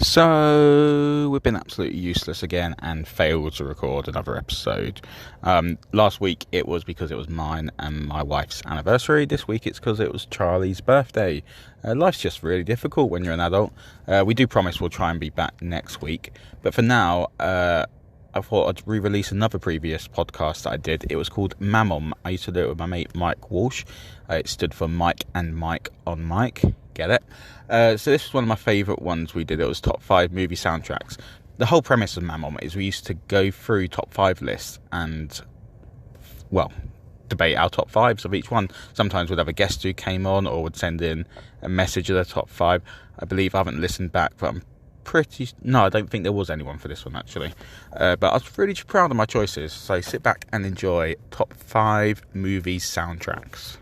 So, we've been absolutely useless again and failed to record another episode. Last week it was because it was mine and my wife's anniversary. This week it's because it was Charlie's birthday. Life's just really difficult when you're an adult. We do promise we'll try and be back next week. But for now, I thought I'd re-release another previous podcast that I did. It was called MAMOM. I used to do it with my mate Mike Walsh. It stood for Mike and Mike on Mike. Get it? So this was one of my favourite ones we did. It was top 5 movie soundtracks. The whole premise of MAMOM is we used to go through top 5 lists and, well, debate our top 5s of each one. Sometimes we'd have a guest who came on or would send in a message of the top 5. I believe I haven't listened back, but I don't think there was anyone for this one actually. But I was really proud of my choices. So sit back and enjoy top 5 movie soundtracks.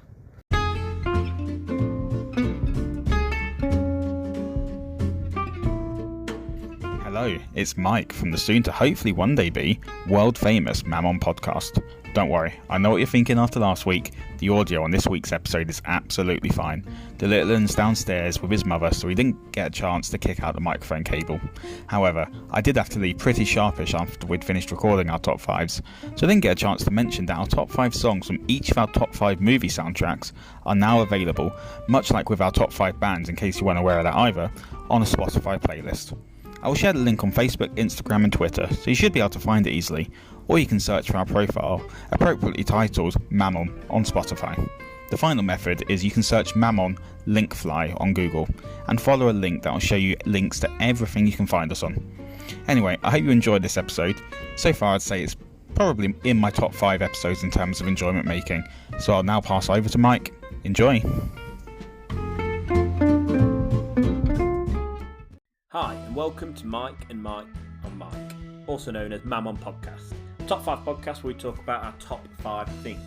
Hello, it's Mike from the soon to hopefully one day be world famous MAMOM podcast. Don't worry, I know what you're thinking after last week. The audio on this week's episode is absolutely fine. The little un's downstairs with his mother, so he didn't get a chance to kick out the microphone cable. However, I did have to leave pretty sharpish after we'd finished recording our top 5s, so I didn't get a chance to mention that our top 5 songs from each of our top 5 movie soundtracks are now available, much like with our top 5 bands in case you weren't aware of that either, on a Spotify playlist. I will share the link on Facebook, Instagram and Twitter, so you should be able to find it easily, or you can search for our profile, appropriately titled MAMOM, on Spotify. The final method is you can search MAMOM Linkfly on Google, and follow a link that will show you links to everything you can find us on. Anyway, I hope you enjoyed this episode. So far I'd say it's probably in my top 5 episodes in terms of enjoyment making, so I'll now pass over to Mike. Enjoy! Hi, and welcome to Mike and Mike on Mike, also known as MAMOM Podcast, a top 5 podcast where we talk about our top 5 things.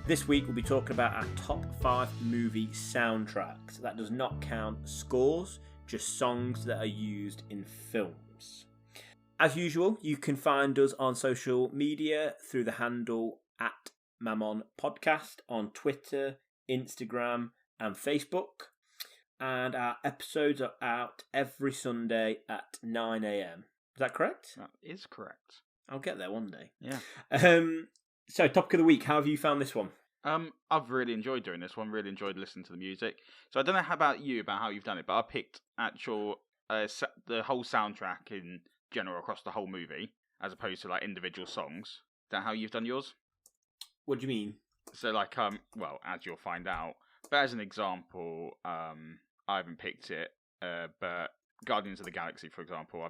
This week we'll be talking about our top 5 movie soundtracks. That does not count scores, just songs that are used in films. As usual, you can find us on social media through the handle at MAMOM Podcast on Twitter, Instagram and Facebook. And our episodes are out every Sunday at 9 a.m. Is that correct? That is correct. I'll get there one day. Yeah. So, topic of the week. How have you found this one? I've really enjoyed doing this one. Really enjoyed listening to the music. So I don't know about how you've done it, but I picked the whole soundtrack in general across the whole movie, as opposed to like individual songs. Is that how you've done yours? What do you mean? So as you'll find out. But as an example, I haven't picked it, but Guardians of the Galaxy, for example,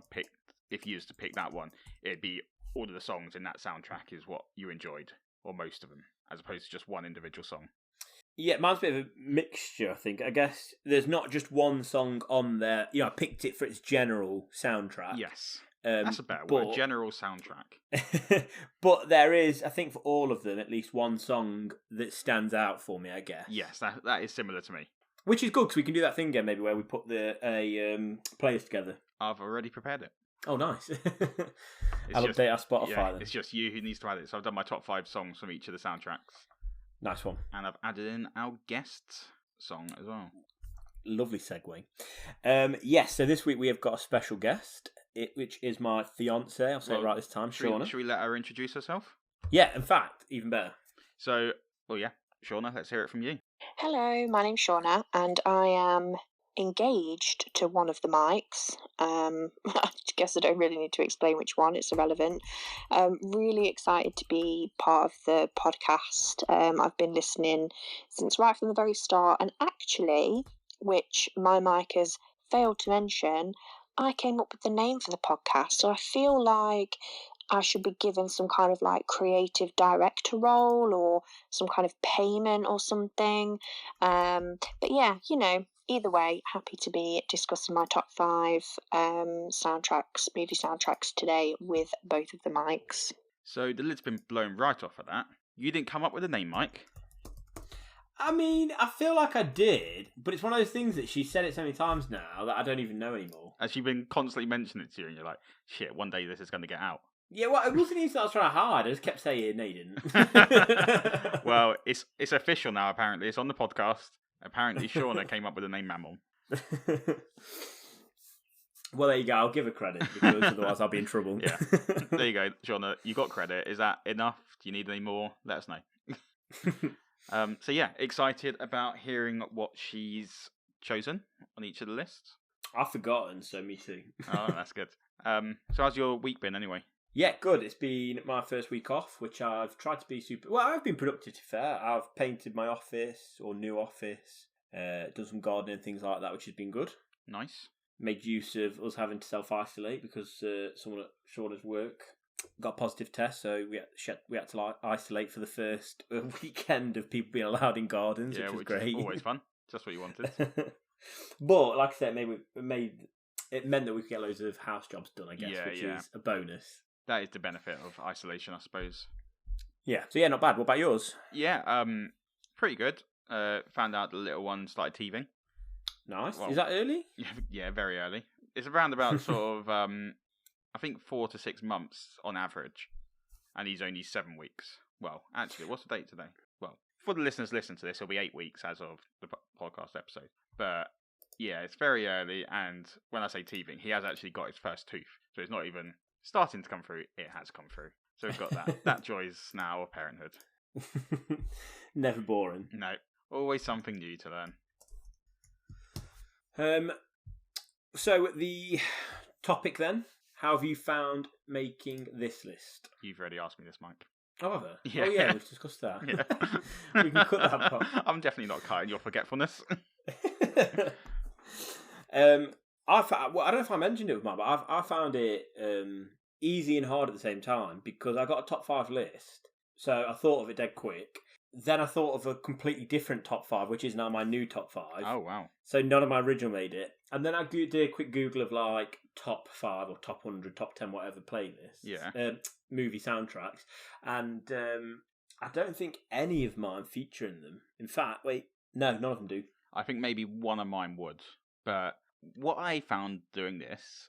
if you used to pick that one, it'd be all of the songs in that soundtrack is what you enjoyed, or most of them, as opposed to just one individual song. Yeah, mine's a bit of a mixture, I think. I guess there's not just one song on there. I picked it for its general soundtrack. Yes, that's a better word, general soundtrack. But there is, I think, for all of them, at least one song that stands out for me, I guess. Yes, that is similar to me. Which is good, because we can do that thing again, maybe, where we put a playlist together. I've already prepared it. Oh, nice. I'll update our Spotify then. It's just you who needs to add it. So I've done my top 5 songs from each of the soundtracks. Nice one. And I've added in our guest song as well. Lovely segue. Yes, so this week we have got a special guest, which is my fiancée. I'll say it right this time, Shauna. Should we let her introduce herself? Yeah, in fact, even better. So, Shauna, let's hear it from you. Hello, my name's Shauna, and I am engaged to one of the Mikes. I guess I don't really need to explain which one, it's irrelevant. Really excited to be part of the podcast. I've been listening since right from the very start, and actually, which my Mike has failed to mention, I came up with the name for the podcast, so I feel like I should be given some kind of like creative director role or some kind of payment or something. But yeah, either way, happy to be discussing my top 5 movie soundtracks today with both of the Mikes. So the lid's been blown right off of that. You didn't come up with a name, Mike? I mean, I feel like I did, but it's one of those things that she said it so many times now that I don't even know anymore. Has she been constantly mentioning it to you and you're like, shit, one day this is going to get out? Yeah, well, it wasn't even that I was trying hard. I just kept saying, no, you didn't. Well, it's official now, apparently. It's on the podcast. Apparently, Shauna came up with the name MAMOM. Well, there you go. I'll give her credit because otherwise I'll be in trouble. Yeah. There you go, Shauna. You got credit. Is that enough? Do you need any more? Let us know. So yeah, excited about hearing what she's chosen on each of the lists. I've forgotten, so me too. Oh, that's good. So how's your week been anyway? Yeah, good. It's been my first week off, which I've tried to be super... Well, I've been productive, to be fair. I've painted my office, or new office, done some gardening and things like that, which has been good. Nice. Made use of us having to self-isolate because someone at Shauna's work got a positive test, so we had to isolate for the first weekend of people being allowed in gardens, which was great. Is always fun. Just what you wanted. But, like I said, it meant that we could get loads of house jobs done, I guess, which is a bonus. That is the benefit of isolation, I suppose. Yeah. So, yeah, not bad. What about yours? Yeah, pretty good. Found out the little one started teething. Nice. Well, is that early? Yeah, very early. It's around about sort of, I think 4 to 6 months on average. And he's only 7 weeks. Well, actually, what's the date today? Well, for the listeners listen to this, it'll be 8 weeks as of the podcast episode. But, yeah, it's very early. And when I say teething, he has actually got his first tooth. So it's not even starting to come through. It has come through. So we've got that. That joys now of parenthood. Never boring. No, always something new to learn. So the topic then, how have you found making this list? You've already asked me this, Mike. Oh, have I? Yeah. Oh, yeah, we've discussed that. Yeah. We can cut that part. I'm definitely not cutting your forgetfulness. I don't know if I mentioned it with mine, but I found it easy and hard at the same time because I got a top 5 list, so I thought of it dead quick. Then I thought of a completely different top 5, which is now my new top 5. Oh, wow. So none of my original made it. And then I did a quick Google of like top 5 or top 100, top 10, whatever playlists. Yeah. Movie soundtracks. And I don't think any of mine feature in them. In fact, no, none of them do. I think maybe one of mine would. But what I found doing this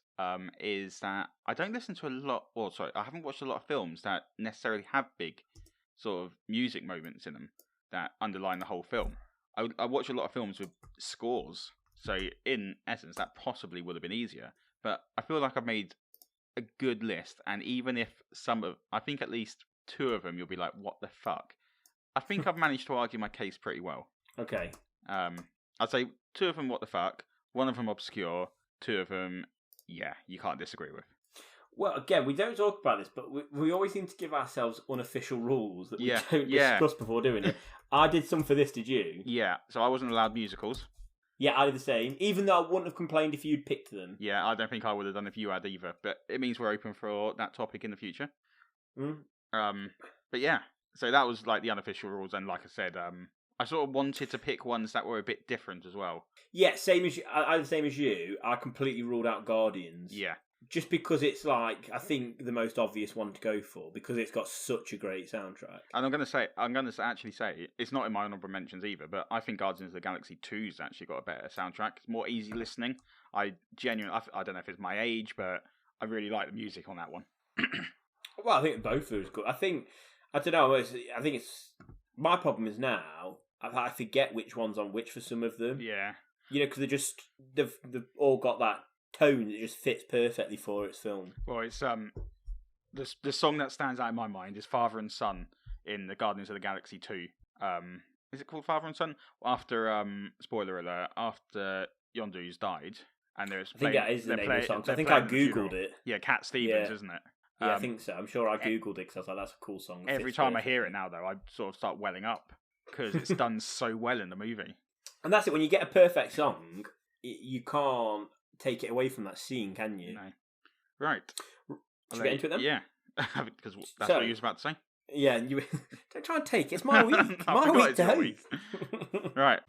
is that I don't listen to a lot... I haven't watched a lot of films that necessarily have big sort of music moments in them that underline the whole film. I watch a lot of films with scores, so in essence that possibly would have been easier, but I feel like I've made a good list, and even if I think at least 2 of them you'll be like, what the fuck? I think I've managed to argue my case pretty well. Okay. I'd say 2 of them what the fuck, 1 of them obscure, 2 of them, yeah, you can't disagree with. Well, again, we don't talk about this, but we always seem to give ourselves unofficial rules that we don't discuss before doing it. I did some for this, did you? Yeah, so I wasn't allowed musicals. Yeah, I did the same, even though I wouldn't have complained if you'd picked them. Yeah, I don't think I would have done if you had either, but it means we're open for that topic in the future. But yeah, so that was like the unofficial rules, and like I said, I sort of wanted to pick ones that were a bit different as well. Yeah, same as you. I the same as you. I completely ruled out Guardians. Yeah. Just because it's like, I think the most obvious one to go for because it's got such a great soundtrack. And I'm going to actually say, it's not in my honourable mentions either, but I think Guardians of the Galaxy 2's actually got a better soundtrack. It's more easy listening. I don't know if it's my age, but I really like the music on that one. Well, I think both of them is good. I don't know, I think it's, my problem is now, I forget which one's on which for some of them. Yeah. You know, because they've all got that tone that just fits perfectly for its film. Well, it's the song that stands out in my mind is Father and Son in the Guardians of the Galaxy 2. Is it called Father and Son? After spoiler alert, after Yondu's died, and there's I think that is the name of the song. I think I googled it. Yeah, Cat Stevens, isn't it? Yeah, I think so. I'm sure I googled it because I was like, that's a cool song. Every time I hear it now, though, I sort of start welling up because it's done so well in the movie. And that's it. When you get a perfect song, you can't take it away from that scene, can you? No. Right. Should we get into it then? Yeah. Because that's what you was about to say. Yeah, you don't try and take it. It's my week. My week to host. Right.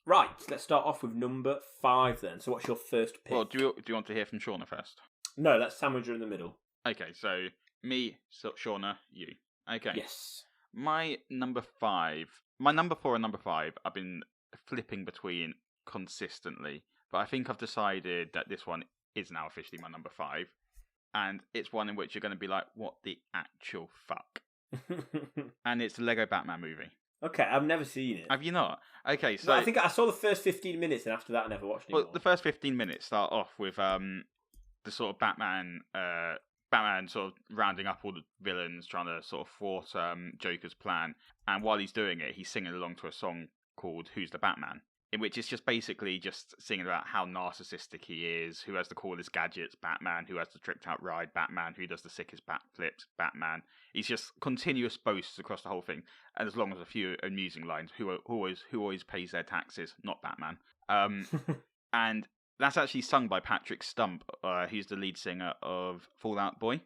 Right. Let's start off with number 5 then. So, what's your first pick? Well, do you want to hear from Shauna first? No, let's sandwich her in the middle. Okay, so me, Shauna, you. Okay. Yes. My number 4 and number 5, I've been flipping between consistently, but I think I've decided that this one is now officially my number 5, and it's one in which you're going to be like, what the actual fuck? And it's the Lego Batman movie. Okay, I've never seen it. Have you not? Okay, so No, I think I saw the first 15 minutes, and after that, I never watched anymore. well, the first 15 minutes start off with the sort of Batman sort of rounding up all the villains, trying to sort of thwart Joker's plan. And while he's doing it, he's singing along to a song called "Who's the Batman," in which it's just basically just singing about how narcissistic he is, who has the coolest gadgets, Batman, who has the tricked out ride, Batman, who does the sickest backflips, Batman. He's just continuous boasts across the whole thing, and as long as a few amusing lines, who always pays their taxes, not Batman. And that's actually sung by Patrick Stump, who's the lead singer of Fall Out Boy.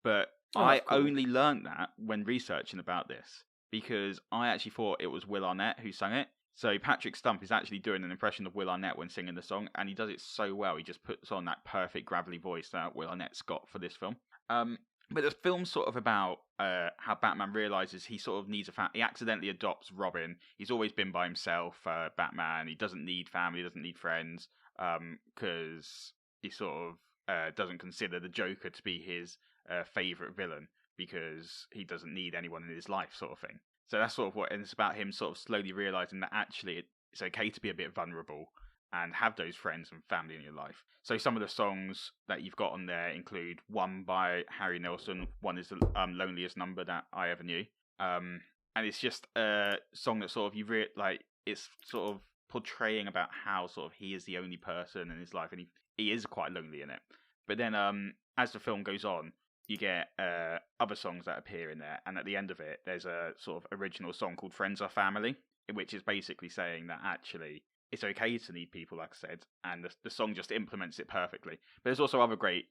But I cool. only learned that when researching about this, because I actually thought it was Will Arnett who sang it. So Patrick Stump is actually doing an impression of Will Arnett when singing the song, and he does it so well. He just puts on that perfect gravelly voice that Will Arnett's got for this film. But the film's sort of about how Batman realizes he sort of needs he accidentally adopts Robin. He's always been by himself, Batman. He doesn't need family, doesn't need friends, because he sort of doesn't consider the Joker to be his favorite villain because he doesn't need anyone in his life, sort of thing. So that's sort of what, and it's about him sort of slowly realizing that actually it's okay to be a bit vulnerable and have those friends and family in your life. So some of the songs that you've got on there include one by Harry Nilsson. One is the Loneliest Number That I Ever Knew. And it's just a song that sort of it's sort of portraying about how sort of he is the only person in his life, and he is quite lonely in it. But then as the film goes on, you get other songs that appear in there, and at the end of it, there's a sort of original song called Friends Are Family, which is basically saying that actually it's okay to need people, like I said, and the song just implements it perfectly. But there's also other great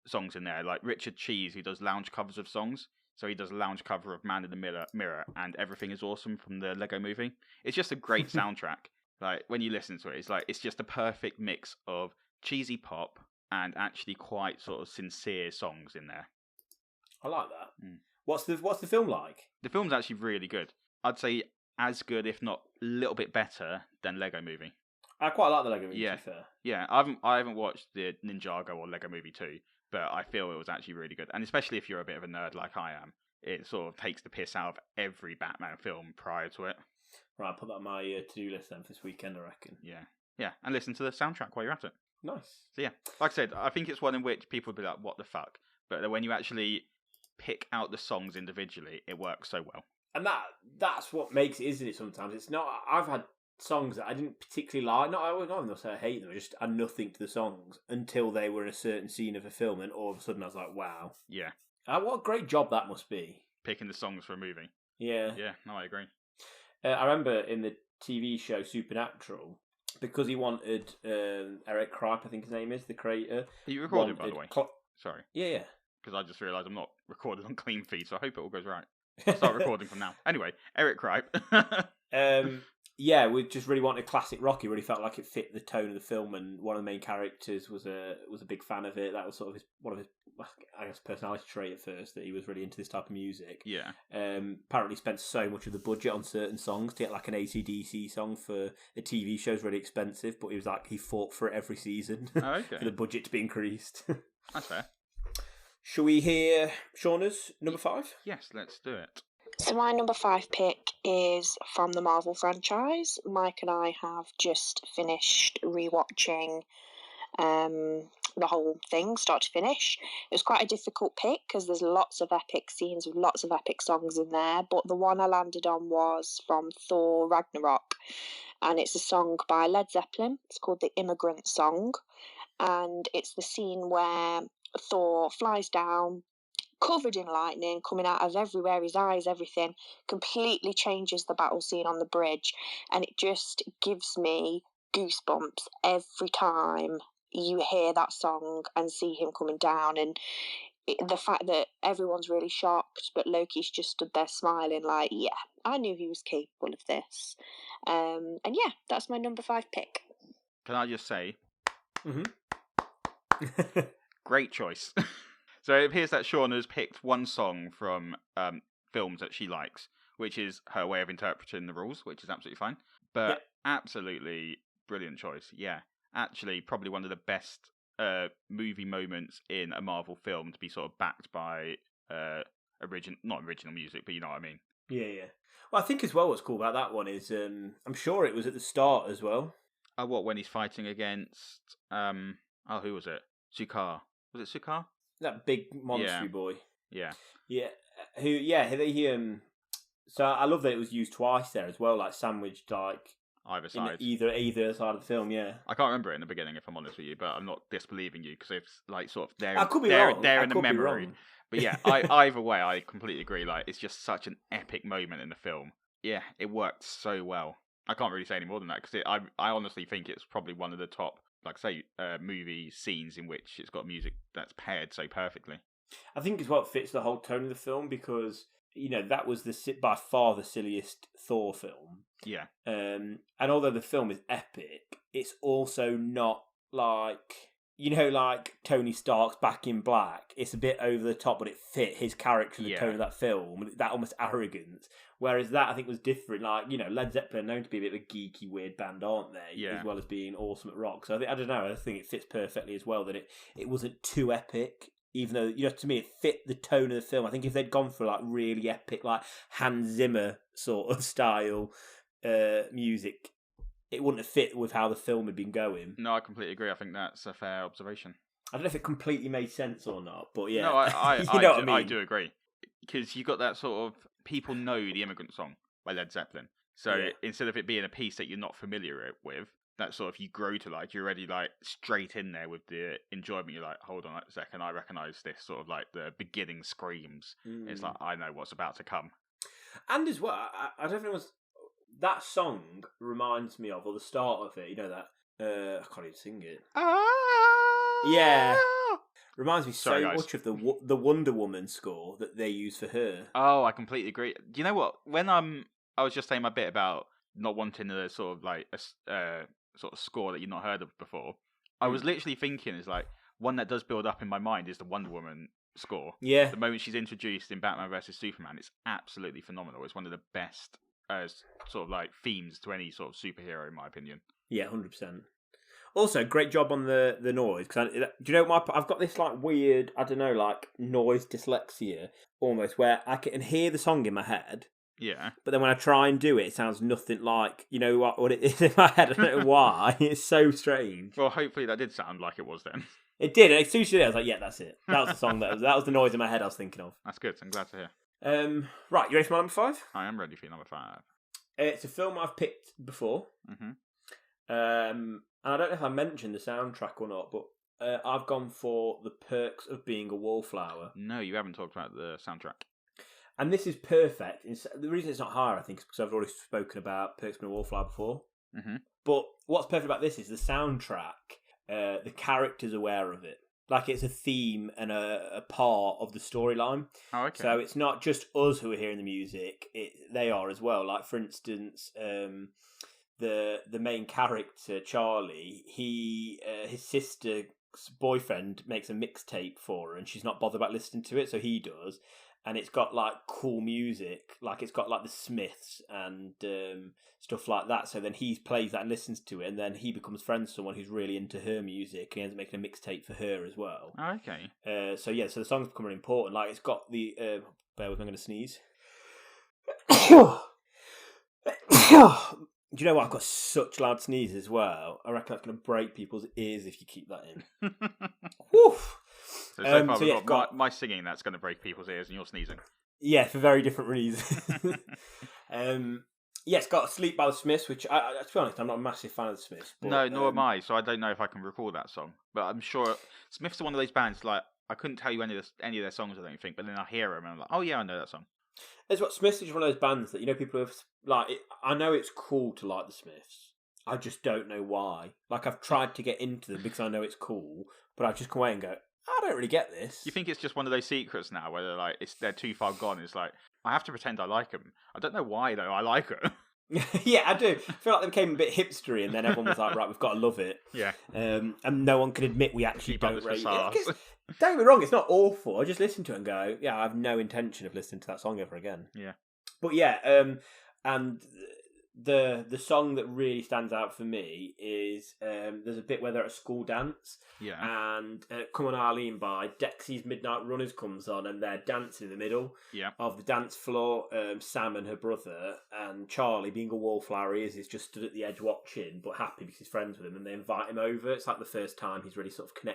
songs in there, like Richard Cheese, who does lounge covers of songs. So he does a lounge cover of Man in the Mirror and Everything Is Awesome from the Lego Movie. It's just a great soundtrack. Like, when you listen to it, it's just a perfect mix of cheesy pop and actually quite sort of sincere songs in there. I like that. What's the film like? The film's actually really good. I'd say as good, if not a little bit better, than Lego Movie. I quite like the Lego Movie, yeah. to be fair. Yeah, I haven't watched the Ninjago or Lego Movie 2, but I feel it was actually really good. And especially if you're a bit of a nerd like I am, it sort of takes the piss out of every Batman film prior to it. Right, I'll put that on my to-do list then for this weekend, I reckon. Yeah, and listen to the soundtrack while you're at it. Nice. So yeah, like I said, I think it's one in which people would be like, what the fuck? But when you actually pick out the songs individually, it works so well. And that's what makes it, isn't it, sometimes? It's not... I've had songs that I didn't particularly like. I wouldn't even say I hate them. I just had nothing to the songs until they were in a certain scene of a film, and all of a sudden I was like, wow. Yeah. What a great job that must be. Picking the songs for a movie. Yeah. Yeah, no, I agree. I remember in the TV show Supernatural, because he wanted Eric Kripe, I think his name is, the creator. Are you recording, by the way? Sorry. Yeah. Because I just realised I'm not recorded on clean feed, so I hope it all goes right. I'll start recording from now. Anyway, Eric Kripe. Yeah, we just really wanted classic Rocky. Really felt like it fit the tone of the film, and one of the main characters was a big fan of it. That was sort of one of his, I guess, personality trait at first, that he was really into this type of music. Yeah. Apparently spent so much of the budget on certain songs. To get like an AC/DC song for a TV show is really expensive, but he fought for it every season for the budget to be increased. That's fair. Shall we hear Shauna's number 5? Yes, let's do it. So my number 5 pick is from the Marvel franchise. Mike and I have just finished rewatching the whole thing, start to finish. It was quite a difficult pick because there's lots of epic scenes with lots of epic songs in there, but the one I landed on was from Thor Ragnarok, and it's a song by Led Zeppelin. It's called The Immigrant Song, and it's the scene where Thor flies down, covered in lightning, coming out of everywhere, his eyes, everything, completely changes the battle scene on the bridge, and it just gives me goosebumps every time you hear that song and see him coming down. And the fact that everyone's really shocked, but Loki's just stood there smiling like, yeah, I knew he was capable of this. And yeah, that's my number 5 pick. Can I just say, Mm-hmm. Great choice. So it appears that Shauna's picked one song from films that she likes, which is her way of interpreting the rules, which is absolutely fine. But absolutely brilliant choice. Yeah, actually probably one of the best movie moments in a Marvel film to be sort of backed by not original music, but you know what I mean. Yeah. Well, I think as well what's cool about that one is I'm sure it was at the start as well. Oh, what, when he's fighting against who was it? Sukar. Was it Sukar? That big monstery boy. Yeah. Yeah. He so I love that it was used twice there as well, like sandwiched like Either side. Either side of the film, yeah. I can't remember it in the beginning, if I'm honest with you, but I'm not disbelieving you because it's like sort of there. I could be there, wrong. there I in the could be memory. wrong. But yeah, either way, I completely agree. Like, it's just such an epic moment in the film. Yeah, it worked so well. I can't really say any more than that because I honestly think it's probably one of the top, like say, movie scenes in which it's got music that's paired so perfectly. I think as well it fits the whole tone of the film because that was by far the silliest Thor film. Yeah. And although the film is epic, it's also not like like Tony Stark's Back in Black. It's a bit over the top, but it fit his character and the tone of that film. That almost arrogance. Whereas that I think was different. Like Led Zeppelin are known to be a bit of a geeky, weird band, aren't they? Yeah. As well as being awesome at rock. So I don't know. I think it fits perfectly as well. That it wasn't too epic. Even though, to me, it fit the tone of the film. I think if they'd gone for like really epic, like Hans Zimmer sort of style music, it wouldn't have fit with how the film had been going. No, I completely agree. I think that's a fair observation. I don't know if it completely made sense or not, but yeah. No, I what I mean? I do agree. Because you got that sort of, people know the Immigrant Song by Led Zeppelin. So instead of it being a piece that you're not familiar with, that sort of you grow to like, you're already like straight in there with the enjoyment. You're like, hold on a second, I recognise this sort of like the beginning screams. It's like, I know what's about to come. And as well, I don't know, that song reminds me of, or the start of it, that, I can't even sing it. Yeah. Reminds me much of the Wonder Woman score that they use for her. Oh, I completely agree. Do you know what? When I was just saying my bit about not wanting a sort of like a sort of score that you've not heard of before, I was literally thinking is like one that does build up in my mind is the Wonder Woman score. Yeah. The moment she's introduced in Batman vs Superman, it's absolutely phenomenal. It's one of the best sort of like themes to any sort of superhero, in my opinion. Yeah, 100%. Also, great job on the noise. Cause do you know I've got this like weird, I don't know, like noise dyslexia almost, where I can hear the song in my head. Yeah. But then when I try and do it, it sounds nothing like, what it is in my head. I don't know why. It's so strange. Well, hopefully that did sound like it was then. It did. As soon as you did, I was like, yeah, that's it. That was the song that was the noise in my head I was thinking of. That's good. I'm glad to hear. Right, you ready for my number 5? I am ready for your number 5. It's a film I've picked before. Mm-hmm. And I don't know if I mentioned the soundtrack or not, but I've gone for The Perks of Being a Wallflower. No, you haven't talked about the soundtrack. And this is perfect. The reason it's not higher, I think, is because I've already spoken about Perks of Being a Wallflower before. Mm-hmm. But what's perfect about this is the soundtrack. The character's aware of it. Like it's a theme and a part of the storyline. Oh, okay. So it's not just us who are hearing the music; they are as well. Like for instance, the main character Charlie, his sister's boyfriend makes a mixtape for her, and she's not bothered about listening to it, so he does. And it's got like cool music, like it's got like the Smiths and stuff like that. So then he plays that and listens to it, and then he becomes friends with someone who's really into her music. He ends up making a mixtape for her as well. Oh, okay. So the song's become really important. Like it's got the bear with me, I'm going to sneeze. Do you know what? I've got such loud sneezes as well. I reckon that's going to break people's ears if you keep that in. Woof. So far we've got my singing that's going to break people's ears and you're sneezing. Yeah, for very different reasons. It's got Sleep by the Smiths, which, to be honest, I'm not a massive fan of the Smiths. But, no, nor am I, so I don't know if I can recall that song. But I'm sure Smiths are one of those bands, like, I couldn't tell you any of their songs, I don't think, but then I hear them and I'm like, oh yeah, I know that song. It's what Smiths is one of those bands that, people have, like, I know it's cool to like the Smiths. I just don't know why. Like, I've tried to get into them because I know it's cool, but I just come away and go, I don't really get this. You think it's just one of those secrets now where they're like, they're too far gone? It's like, I have to pretend I like them. I don't know why, though. I like them. Yeah, I do. I feel like they became a bit hipstery and then everyone was like, right, we've got to love it. Yeah. And no one can admit we actually don't rate it. Don't get me wrong, it's not awful. I just listen to it and go, yeah, I have no intention of listening to that song ever again. Yeah. But yeah, and the song that really stands out for me is there's a bit where they're at a school dance, and "Come On Arlene" by Dexy's Midnight Runners comes on, and they're dancing in the middle of the dance floor. Sam and her brother, and Charlie, being a wallflower he is just stood at the edge watching, but happy because he's friends with him, and they invite him over. It's like the first time he's really sort of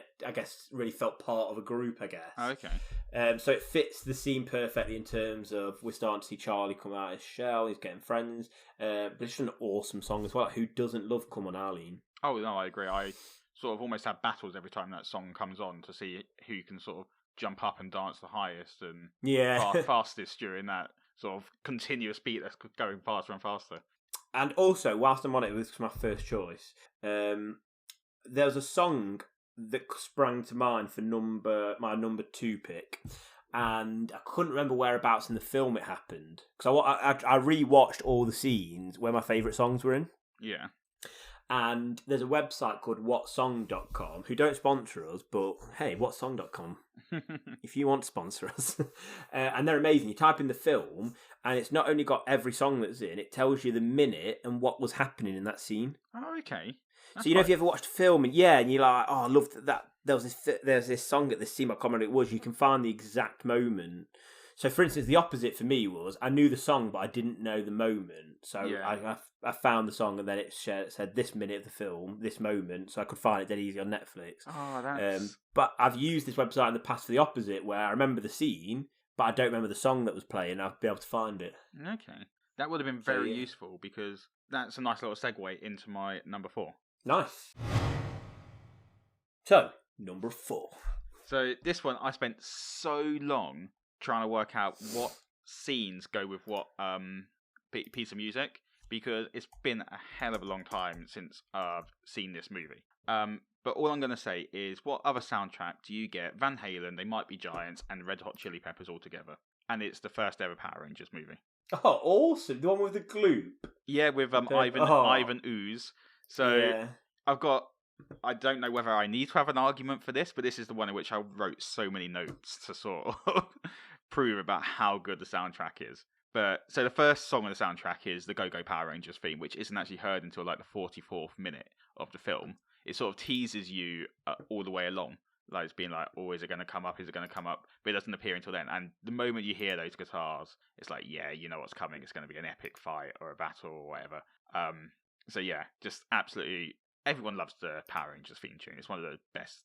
really felt part of a group, I guess. Oh, okay. So it fits the scene perfectly in terms of we're starting to see Charlie come out of his shell, he's getting friends. But it's just an awesome song as well. Who doesn't love "Come On Arlene"? Oh no, I agree. I sort of almost have battles every time that song comes on to see who can sort of jump up and dance the highest and fastest during that sort of continuous beat that's going faster and faster. And also, whilst I'm on it, this was my first choice. There was a song that sprang to mind for my number 2 pick. And I couldn't remember whereabouts in the film it happened. Because I rewatched all the scenes where my favourite songs were in. Yeah. And there's a website called whatsong.com who don't sponsor us, but hey, whatsong.com, if you want to sponsor us. And they're amazing. You type in the film, and it's not only got every song that's in, it tells you the minute and what was happening in that scene. Oh, okay. That's so, if you ever watched a film and you're like, oh, I love that. There's this song at this scene, I can't remember what it was. You can find the exact moment. So, for instance, the opposite for me was I knew the song, but I didn't know the moment. So I found the song, and then it said this minute of the film, this moment, so I could find it dead easy on Netflix. Oh, that's... But I've used this website in the past for the opposite, where I remember the scene, but I don't remember the song that was playing. I'll be able to find it. Okay. That would have been very useful, because that's a nice little segue into my number 4. Nice. So, number 4. So this one, I spent so long trying to work out what scenes go with what piece of music, because it's been a hell of a long time since I've seen this movie. But all I'm going to say is, what other soundtrack do you get Van Halen, They Might Be Giants, and Red Hot Chili Peppers all together? And it's the first ever Power Rangers movie. Oh, awesome. The one with the gloop. Yeah, with Ivan Ooze. So I don't know whether I need to have an argument for this, but this is the one in which I wrote so many notes to sort of prove about how good the soundtrack is. But so the first song on the soundtrack is the Go-Go Power Rangers theme, which isn't actually heard until like the 44th minute of the film. It sort of teases you all the way along. Like it's being like, oh, is it going to come up? Is it going to come up? But it doesn't appear until then. And the moment you hear those guitars, it's like, yeah, you know what's coming. It's going to be an epic fight or a battle or whatever. So yeah, just absolutely, everyone loves the Power Rangers theme tune. It's one of the best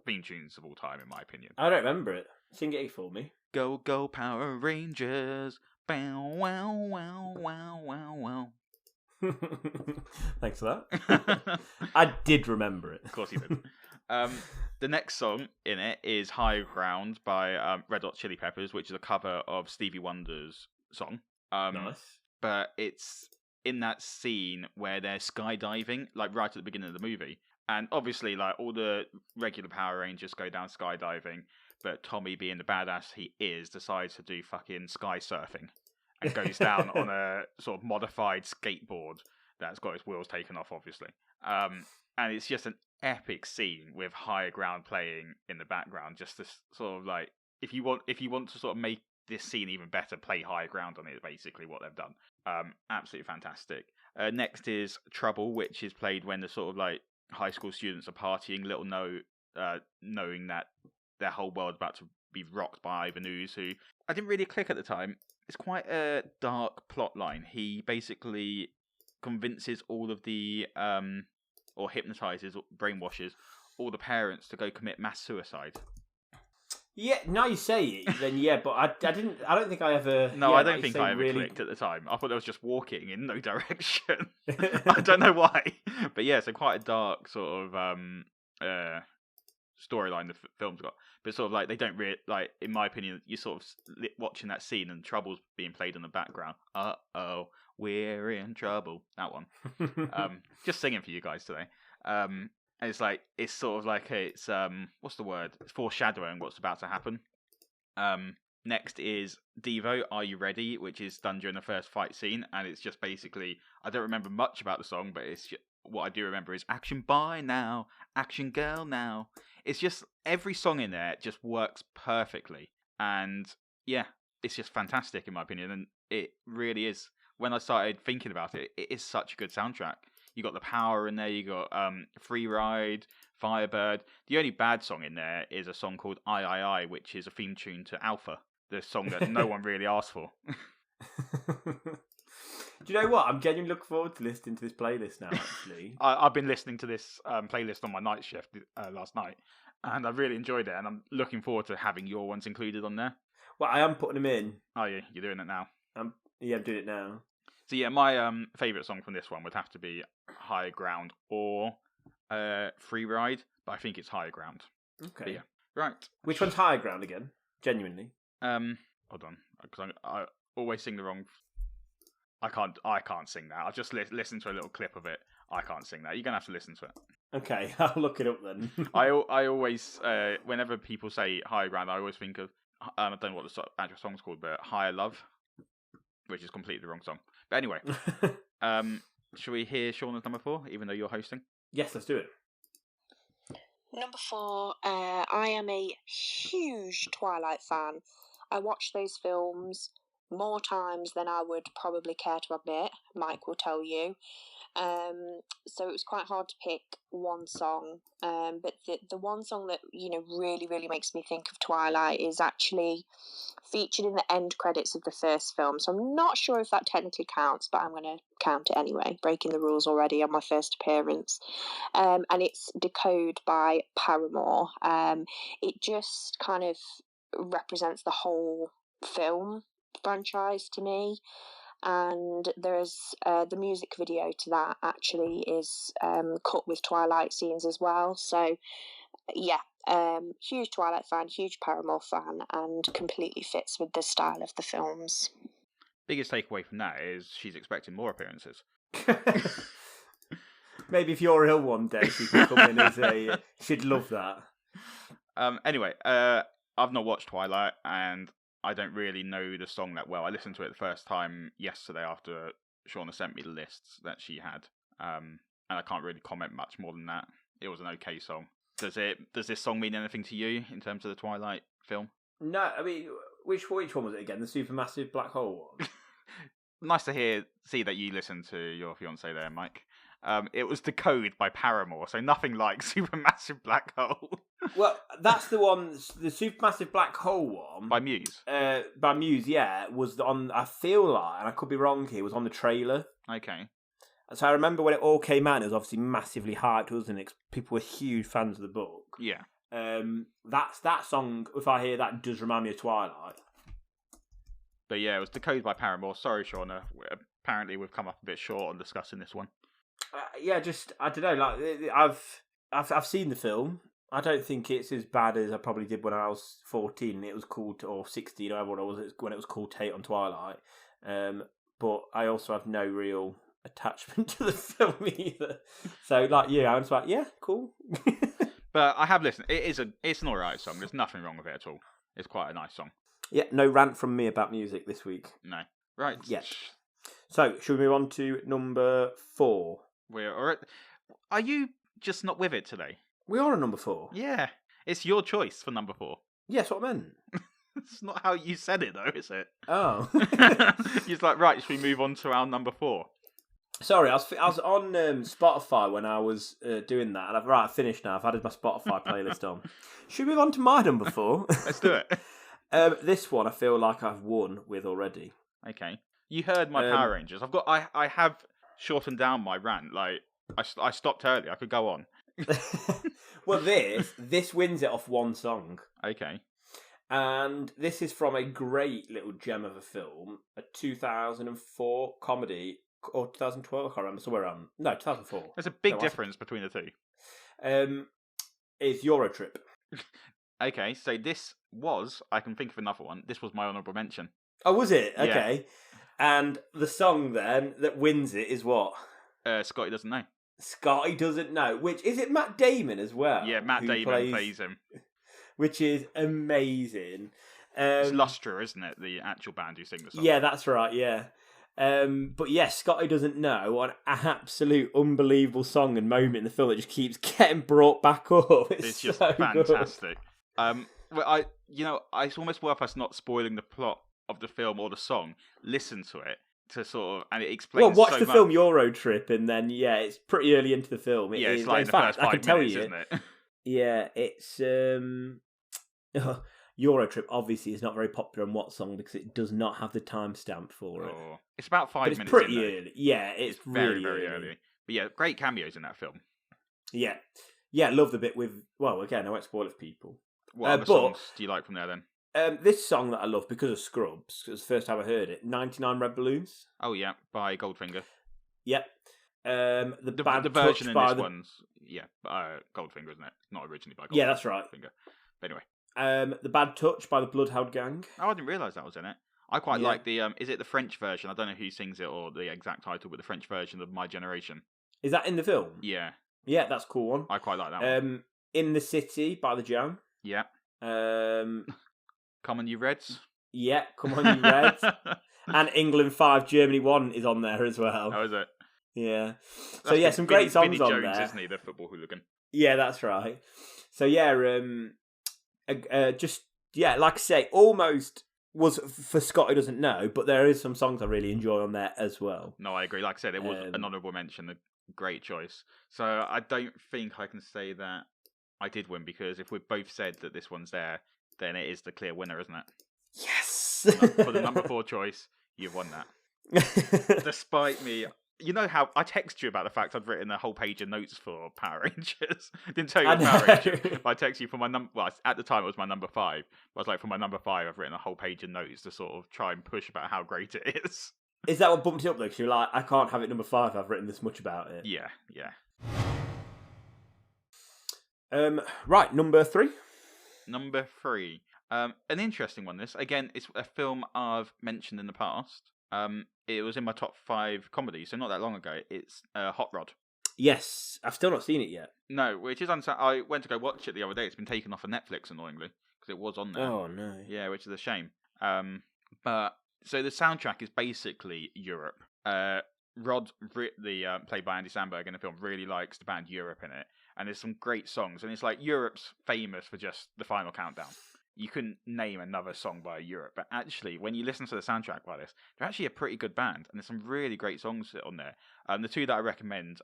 theme tunes of all time, in my opinion. I don't remember it. Sing it for me. Go, go, Power Rangers. Bow, wow, wow, wow, wow, wow. Thanks for that. I did remember it. Of course you did. The next song in it is High Ground by Red Hot Chili Peppers, which is a cover of Stevie Wonder's song. Nice. But it's in that scene where they're skydiving, like right at the beginning of the movie. And obviously, like, all the regular Power Rangers go down skydiving, but Tommy, being the badass he is, decides to do fucking sky surfing and goes down on a sort of modified skateboard that's got its wheels taken off, obviously. And it's just an epic scene with Higher Ground playing in the background. Just this sort of like, if you want to sort of make this scene even better, play Higher Ground on it, basically what they've done. Absolutely fantastic. Next is Trouble, which is played when the sort of like high school students are partying, knowing that their whole world's about to be rocked by Ivan Ooze, who I didn't really click at the time. It's quite a dark plot line. He basically convinces all of the or hypnotizes, brainwashes all the parents to go commit mass suicide. Yeah, now you say it, then yeah, but I don't think I ever... No, I don't think I ever clicked at the time. I thought I was just walking in no direction. I don't know why. But yeah, so quite a dark sort of storyline the film's got. But sort of like, they don't really... Like, in my opinion, you're sort of watching that scene and Trouble's being played in the background. Uh-oh, we're in trouble. That one. Just singing for you guys today. And it's like, it's sort of like, it's, what's the word? It's foreshadowing what's about to happen. Next is Devo, Are You Ready? Which is done during the first fight scene. And it's just basically, I don't remember much about the song, but it's just, what I do remember is action boy now, action girl now. It's just, every song in there just works perfectly. And yeah, it's just fantastic in my opinion. And it really is when I started thinking about it, it is such a good soundtrack. You got The Power in there, you got Free Ride, Firebird. The only bad song in there is a song called I, which is a theme tune to Alpha, the song that no one really asked for. Do you know what? I'm genuinely looking forward to listening to this playlist now, actually. I've been listening to this playlist on my night shift last night, and I've really enjoyed it, and I'm looking forward to having your ones included on there. Well, I am putting them in. Oh, yeah, you're doing it now. I'm doing it now. So yeah, my favourite song from this one would have to be Higher Ground or Free Ride, but I think it's Higher Ground. Okay. But yeah, right. Which one's Higher Ground again? Genuinely. Hold on, because I always sing the wrong. I can't sing that. I'll just listen to a little clip of it. I can't sing that. You're gonna have to listen to it. Okay, I'll look it up then. I always whenever people say Higher Ground, I always think of I don't know what the actual song's called, but Higher Love, which is completely the wrong song. But anyway, should we hear Shauna's number 4, even though you're hosting? Yes, let's do it. Number 4, I am a huge Twilight fan. I watched those films more times than I would probably care to admit. Mike will tell you. So it was quite hard to pick one song. But the one song that, really, really makes me think of Twilight is actually featured in the end credits of the first film. So I'm not sure if that technically counts, but I'm going to count it anyway, breaking the rules already on my first appearance. And it's Decode by Paramore. It just kind of represents the whole film franchise to me. And there's the music video to that actually is cut with Twilight scenes as well. So yeah, huge Twilight fan, huge Paramore fan, and completely fits with the style of the films. Biggest takeaway from that is she's expecting more appearances. Maybe if you're ill one day, she can come in as a. She'd love that. Anyway, I've not watched Twilight, and I don't really know the song that well. I listened to it the first time yesterday after Shauna sent me the lists that she had, and I can't really comment much more than that. It was an okay song. Does this song mean anything to you in terms of the Twilight film? No, I mean, which one was it again? The Supermassive Black Hole one? Nice to see that you listened to your fiancé there, Mike. It was Decode by Paramore, so nothing like Supermassive Black Hole. Well, that's the one, the Supermassive Black Hole one. By Muse. By Muse, yeah, was on, I feel like, and I could be wrong here, was on the trailer. Okay. So I remember when it all came out, it was obviously massively hyped, wasn't it? People were huge fans of the book. Yeah. That song, if I hear that, does remind me of Twilight. But yeah, it was Decode by Paramore. Sorry, Shauna. Apparently we've come up a bit short on discussing this one. Yeah, just, I don't know, like, I've seen the film. I don't think it's as bad as I probably did when I was 14. It was called, or 16, or whatever it was, when it was called Tate on Twilight. But I also have no real attachment to the film either. So, like, yeah, I was like, yeah, cool. But I have listened. It's an alright song. There's nothing wrong with it at all. It's quite a nice song. Yeah, no rant from me about music this week. No. Right. Yeah. So, should we move on to number 4? Are you just not with it today? We are on number 4. Yeah. It's your choice for number 4. Yeah, that's what I meant. It's not how you said it, though, is it? Oh. You're like, right, should we move on to our number 4? Sorry, I was on Spotify when I was doing that, and I've finished now. I've added my Spotify playlist on. Should we move on to my number 4? Let's do it. This one I feel like I've won with already. Okay. You heard my Power Rangers. I have shortened down my rant. Like, I stopped early. I could go on. Well, this wins it off one song. Okay. And this is from a great little gem of a film, a 2004 comedy, or 2012, I can't remember, somewhere around. No, 2004. There's a big difference between the two. It's Eurotrip. Okay, so this was, I can think of another one, this was my honourable mention. Oh, was it? Yeah. Okay. And the song then that wins it is what? Scotty Doesn't Know. Scotty Doesn't Know, which, is it Matt Damon as well? Yeah, Matt Damon plays him. Which is amazing. It's Lustra, isn't it? The actual band who sing the song. Yeah, that's right, yeah. But yes, Scotty Doesn't Know, an absolute unbelievable song and moment in the film that just keeps getting brought back up. It's just so fantastic. It's almost worth us not spoiling the plot of the film or the song. Listen to it. to sort of, and it Well, explains watch so the much. film Euro Trip, and then it's pretty early into the film. Yeah, it's is. like In the fact, first I can 5 tell minutes, you, isn't it? yeah, it's Euro Trip. Obviously, is not very popular on What Song because it does not have the timestamp for it. Oh, it's about 5 But it's minutes pretty in, though. early. Yeah, it's very, really very early. But yeah, great cameos in that film. Yeah, yeah, love the bit with. Well, again, I won't spoil it for people. What other but songs do you like from there, then? This song that I love because of Scrubs, because it's the first time I heard it, 99 Red Balloons. Oh, yeah, by Goldfinger. Yep. The version in this one's, Goldfinger, isn't it? Not originally by Goldfinger. Yeah, that's right. But anyway. The Bad Touch by the Bloodhound Gang. Oh, I didn't realise that was in it. I quite like the, is it the French version? I don't know who sings it or the exact title, but the French version of My Generation. Is that in the film? Yeah. Yeah, that's a cool one. I quite like that one. In the City by the Jam. Yeah. Come on, you Reds. Yeah, Come on, you Reds. And England 5, Germany 1 is on there as well. Oh, is it? Yeah. So yeah, some great songs on there. Isn't he, the football hooligan? Yeah, that's right. So yeah, like I say, almost was for Scott who doesn't know, but there is some songs I really enjoy on there as well. No, I agree. Like I said, it was an honourable mention, a great choice. So I don't think I can say that I did win, because if we both said that this one's there, then it is the clear winner, isn't it? Yes! For the number 4 choice, you've won that. Despite me, you know how I texted you about the fact I'd written a whole page of notes for Power Rangers. Didn't tell you about Power Rangers, but I texted you for my number. Well, at the time it was my number 5. I was like, for my number 5, I've written a whole page of notes to sort of try and push about how great it is. Is that what bumped it up though? Because you're like, I can't have it number 5. I've written this much about it. Yeah. Right, number 3. Number 3. An interesting one. This again, it's a film I've mentioned in the past. It was in my top 5 comedies, so not that long ago. It's Hot Rod. Yes, I've still not seen it yet. No, which is I went to go watch it the other day. It's been taken off of Netflix, annoyingly, because it was on there. Oh no. Yeah, which is a shame. But so the soundtrack is basically Europe. Rod, played by Andy Samberg in the film, really likes the band Europe in it, and there's some great songs. And it's like Europe's famous for just the Final Countdown. You couldn't name another song by Europe, but actually, when you listen to the soundtrack by this, they're actually a pretty good band, and there's some really great songs on there. The 2 that I recommend,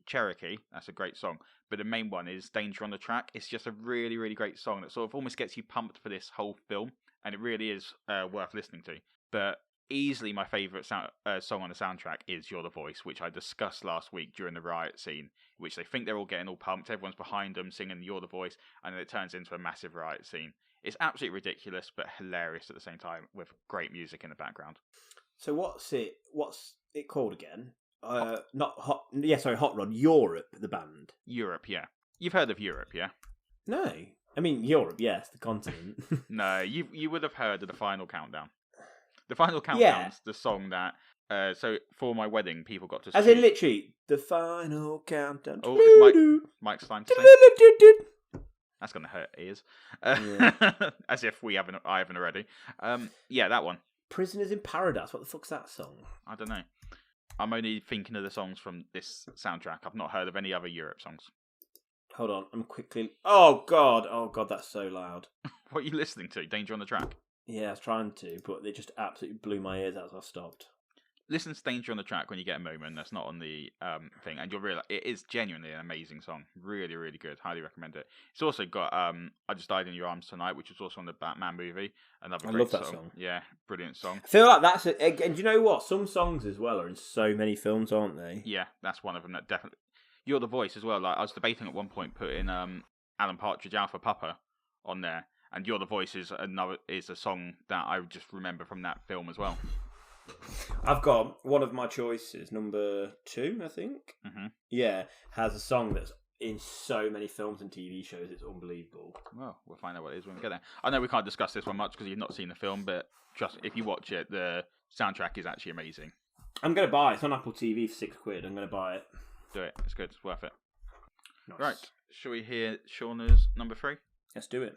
Cherokee, that's a great song, but the main one is Danger on the Track. It's just a really, really great song that sort of almost gets you pumped for this whole film, and it really is worth listening to. But easily my favourite song on the soundtrack is You're the Voice, which I discussed last week during the riot scene, which they think they're all getting all pumped, everyone's behind them singing You're the Voice, and then it turns into a massive riot scene. It's absolutely ridiculous, but hilarious at the same time, with great music in the background. So what's it called again? Hot Rod. Europe, the band. Europe, yeah. You've heard of Europe, yeah? No, I mean Europe, yes, the continent. No, you would have heard of the Final Countdown. The Final Countdown's the song that. So for my wedding, people got to. As in literally the Final Countdown. Oh, it's Mike's time to sing. That's gonna hurt ears. As if I haven't already. Yeah, that one. Prisoners in Paradise. What the fuck's that song? I don't know. I'm only thinking of the songs from this soundtrack. I've not heard of any other Europe songs. Hold on, I'm quickly. Oh god, that's so loud. What are you listening to? Danger on the Track? Yeah, I was trying to, but it just absolutely blew my ears out as I stopped. Listen to Danger on the Track when you get a moment. That's not on the thing, and you'll realise it is genuinely an amazing song. Really, really good. Highly recommend it. It's also got I Just Died in Your Arms Tonight, which was also on the Batman movie. Another great love that song. Yeah, brilliant song. I feel like that's and do you know what? Some songs as well are in so many films, aren't they? Yeah, that's one of them that definitely. You're the Voice as well. Like I was debating at one point putting Alan Partridge Alpha Papa on there, and You're the Voice is a song that I just remember from that film as well. I've got one of my choices, number 2, I think. Mm-hmm. Yeah, has a song that's in so many films and TV shows. It's unbelievable. Well, we'll find out what it is when we get there. I know we can't discuss this one much because you've not seen the film, but trust me, if you watch it, the soundtrack is actually amazing. I'm going to buy it. It's on Apple TV for £6. I'm going to buy it. Do it. It's good. It's worth it. Nice. Right. Shall we hear Shauna's number 3? Let's do it.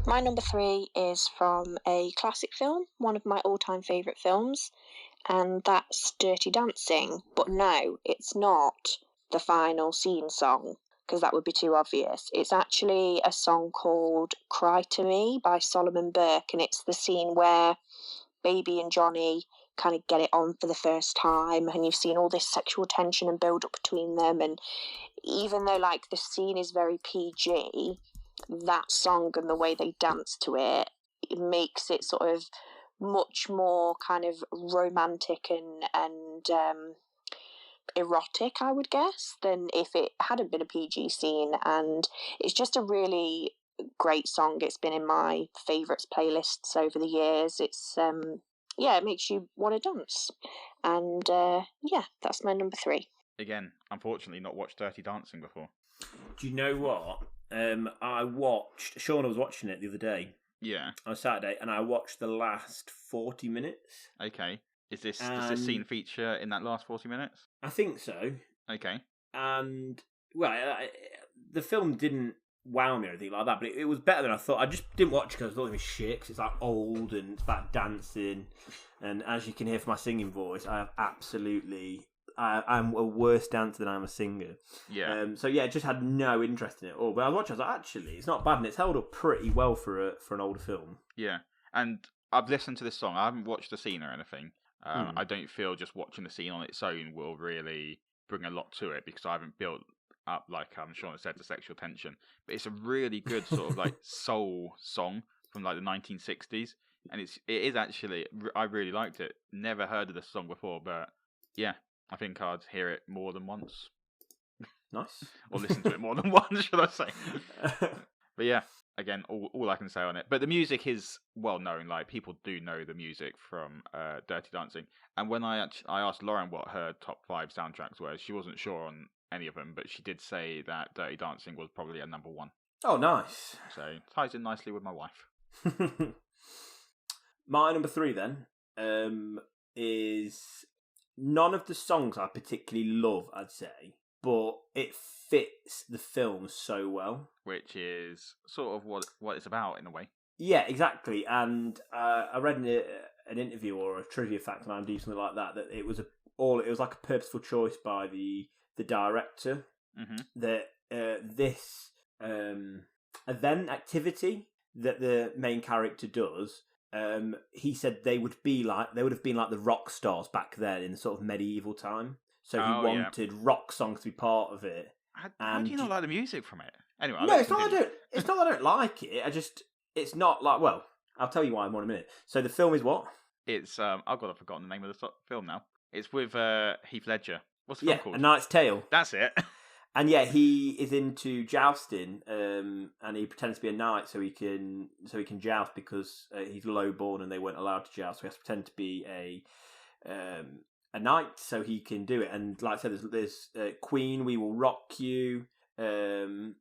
My number 3 is from a classic film, one of my all-time favourite films, and that's Dirty Dancing. But no, it's not the final scene song, because that would be too obvious. It's actually a song called Cry to Me by Solomon Burke, and it's the scene where Baby and Johnny kind of get it on for the first time, and you've seen all this sexual tension and build up between them, and even though like the scene is very PG, that song and the way they dance to it makes it sort of much more kind of romantic and erotic, I would guess, than if it hadn't been a PG scene. And it's just a really great song. It's been in my favourites playlists over the years. It's it makes you want to dance. And that's my number 3. Again, unfortunately, not watched Dirty Dancing before. Do you know what? Shauna was watching it the other day. Yeah. On Saturday, and I watched the last 40 minutes. Okay. Does this scene feature in that last 40 minutes? I think so. Okay. And, the film didn't wow me or anything like that, but it was better than I thought. I just didn't watch it because I thought it was shit, because it's like old and it's about dancing. And as you can hear from my singing voice, I'm a worse dancer than I'm a singer. Yeah. I just had no interest in it at all. But I was watching, I was like, actually, it's not bad, and it's held up pretty well for an older film. Yeah. And I've listened to this song. I haven't watched the scene or anything. I don't feel just watching the scene on its own will really bring a lot to it, because I haven't built up, like Sean said, the sexual tension. But it's a really good sort of like soul song from like the 1960s. And it is actually, I really liked it. Never heard of this song before, but yeah. I think I'd hear it more than once. Nice. Or listen to it more than once, should I say. But yeah, again, all I can say on it. But the music is well known. Like, people do know the music from Dirty Dancing. And when I asked Lauren what her top 5 soundtracks were, she wasn't sure on any of them, but she did say that Dirty Dancing was probably a number 1. Oh, nice. So, ties in nicely with my wife. My number 3, then, is... None of the songs I particularly love, I'd say, but it fits the film so well. Which is sort of what it's about, in a way. Yeah, exactly. And I read an interview or a trivia fact on IMDb, something like that it was like a purposeful choice by the director. Mm-hmm. That this event activity that the main character does. He said they would have been like the rock stars back then in the sort of medieval time. So he wanted rock songs to be part of it. How do you not like the music from it? Anyway, no, it's not that I don't like it. It's not like, well, I'll tell you why in 1 minute. So the film is what? It's I've forgotten the name of the film now. It's with Heath Ledger. What's the film called? A Knight's Tale. That's it. And yeah, he is into jousting, and he pretends to be a knight so he can joust, because he's lowborn and they weren't allowed to joust. So he has to pretend to be a knight so he can do it. And like I said, there's Queen, We Will Rock You. Again,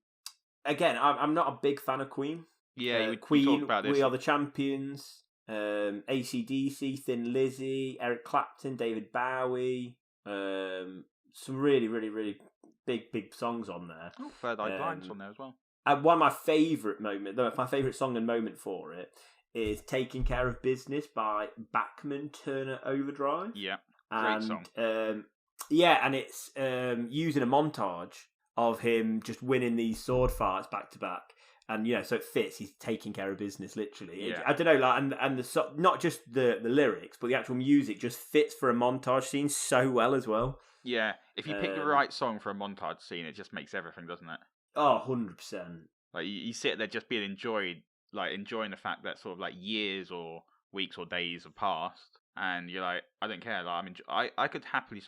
I'm not a big fan of Queen. Yeah, Queen, talk about this. We Are the Champions. AC/DC, Thin Lizzy, Eric Clapton, David Bowie. Some really, really, really big songs on there. Oh, Third Eye Blind's on there as well. And one of my favourite my favourite song and moment for it is "Taking Care of Business" by Bachman Turner Overdrive. Yeah, great song. And it's using a montage of him just winning these sword fights back to back. And so it fits. He's taking care of business, literally. Yeah. I don't know, like, and the not just the lyrics, but the actual music just fits for a montage scene so well as well. Yeah, if you pick the right song for a montage scene, it just makes everything, doesn't it? Oh, 100%. Like you sit there just being enjoying the fact that sort of like years or weeks or days have passed, and you're like, I don't care. Like, I could happily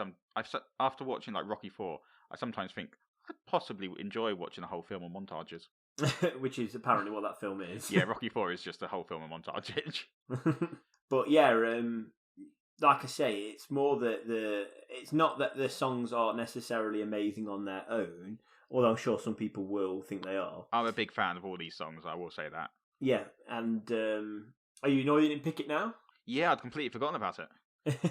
after watching like Rocky IV, I sometimes think I'd possibly enjoy watching a whole film of montages. Which is apparently what that film is. Yeah, Rocky IV is just a whole film of montage. But yeah, like I say, it's more that it's not that the songs aren't necessarily amazing on their own, although I'm sure some people will think they are. I'm a big fan of all these songs, I will say that. Yeah, and are you annoyed you didn't pick it now? Yeah, I'd completely forgotten about it.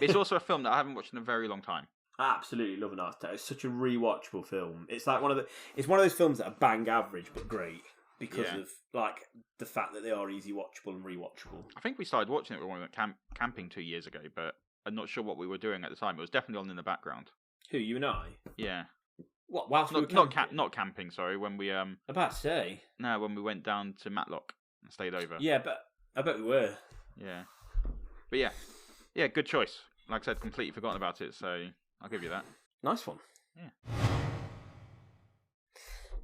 It's also a film that I haven't watched in a very long time. I absolutely love A Knight's Tale. It's such a rewatchable film. It's like one of those films that are bang average but great because of like the fact that they are easy watchable and rewatchable. I think we started watching it when we went camping 2 years ago, but I'm not sure what we were doing at the time. It was definitely on in the backgroground. Who, you and I? Yeah. What? Whilst we were camping? Not camping. Sorry, when we About to say. No, when we went down to Matlock and stayed over. Yeah, but I bet we were. Yeah. But yeah, good choice. Like I said, completely forgotten about it, so I'll give you that. Nice one. Yeah.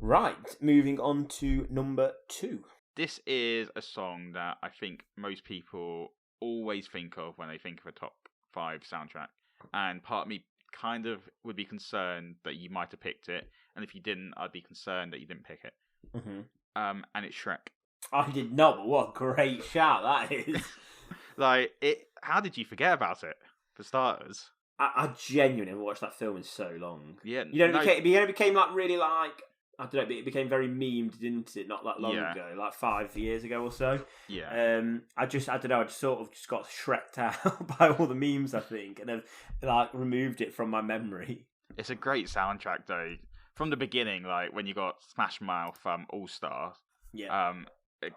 Right, moving on to number 2. This is a song that I think most people always think of when they think of a top 5 soundtrack. And part of me kind of would be concerned that you might have picked it. And if you didn't, I'd be concerned that you didn't pick it. Mm-hmm. And it's Shrek. I did not, but what a great shout that is. How did you forget about it, for starters? I genuinely haven't watched that film in so long. Yeah. It became like really like, I don't know, but it became very memed, didn't it? Not that long ago, like 5 years ago or so. Yeah. I don't know, I just sort of just got shreked out by all the memes, I think, and have like removed it from my memory. It's a great soundtrack though. From the beginning, like when you got Smash Mouth All Star. Yeah. A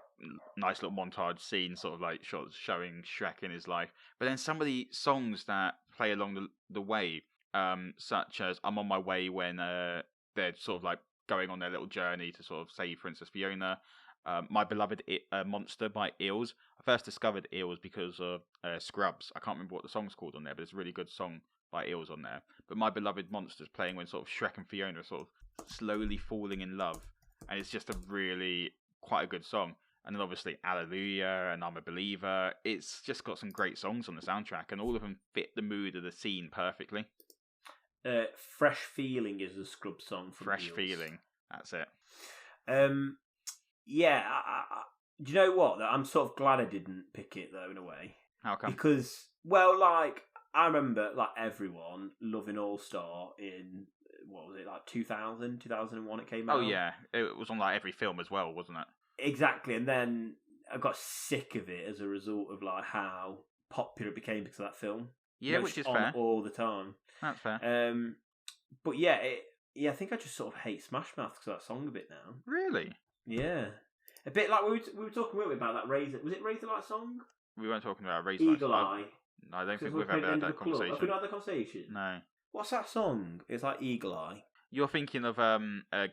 nice little montage scene, sort of like showing Shrek in his life. But then some of the songs that play along the way, such as "I'm on My Way," when they're sort of like going on their little journey to sort of save Princess Fiona. My Beloved Monster by Eels. I first discovered Eels because of Scrubs. I can't remember what the song's called on there, but it's a really good song by Eels on there. But My Beloved Monster's playing when sort of Shrek and Fiona are sort of slowly falling in love. And it's just a really quite a good song. And then obviously Alleluia and I'm a Believer. It's just got some great songs on the soundtrack, and all of them fit the mood of the scene perfectly. Fresh Feeling is a Scrub song from Fresh Eels. Feeling, that's it. Yeah, do you know what? I'm sort of glad I didn't pick it though, in a way. How come? Because, well, like, I remember like everyone loving All Star in, what was it, like 2000, 2001 it came out? Oh yeah, it was on like every film as well, wasn't it? Exactly, and then I got sick of it as a result of like how popular it became because of that film. Yeah, which is fair. All the time. That's fair. But yeah, I think I just sort of hate Smash Mouth because of that song a bit now. Really? Yeah, a bit like we were talking, weren't we, about that Razor? Was it Razorlight song? We weren't talking about Razor. Eagle Eye. I don't think we've ever had that conversation. Have we not had the conversation? No. What's that song? It's like Eagle Eye. You're thinking of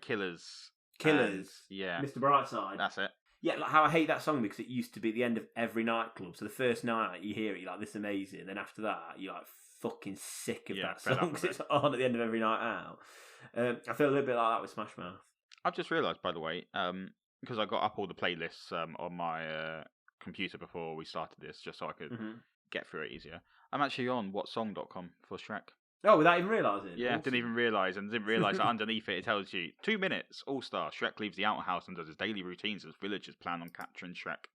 Killers. Killers. Yeah. Mr. Brightside. That's it. Yeah, like how I hate that song because it used to be the end of every nightclub. So the first night you hear it, you're like, this is amazing. And then after that, you're like fucking sick of that song because it's on at the end of every night out. I feel a little bit like that with Smash Mouth. I've just realised, by the way, because I got up all the playlists on my computer before we started this, just so I could get through it easier. I'm actually on whatsong.com for Shrek. Oh, without even realising? Yeah, awesome. Didn't even realise that underneath it tells you 2 minutes, All Star, Shrek leaves the outhouse and does his daily routines as villagers plan on capturing Shrek.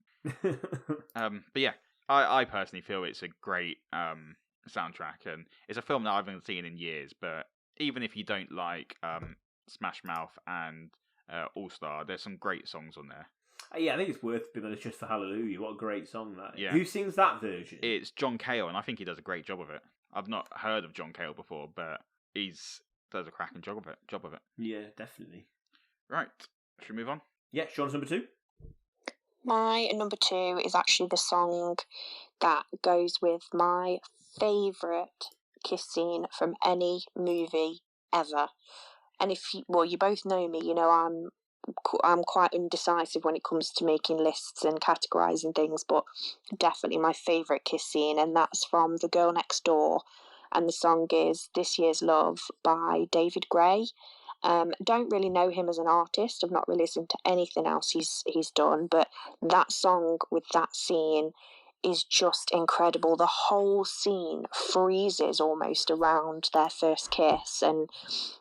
But yeah, I personally feel it's a great soundtrack, and it's a film that I haven't seen in years, but even if you don't like Smash Mouth and All Star, there's some great songs on there. Yeah, I think it's worth being honest just for Hallelujah. What a great song that is. Yeah. Who sings that version? It's John Cale, and I think he does a great job of it. I've not heard of John Cale before, but does a cracking job of it. Yeah, definitely. Right, should we move on? Yeah, Sean's number 2. My number 2 is actually the song that goes with my favourite kiss scene from any movie ever. And you both know me, you know I'm quite indecisive when it comes to making lists and categorising things, but definitely my favourite kiss scene, and that's from The Girl Next Door, and the song is This Year's Love by David Gray. Don't really know him as an artist. I've not really listened to anything else he's done, but that song with that scene is just incredible. The whole scene freezes almost around their first kiss, and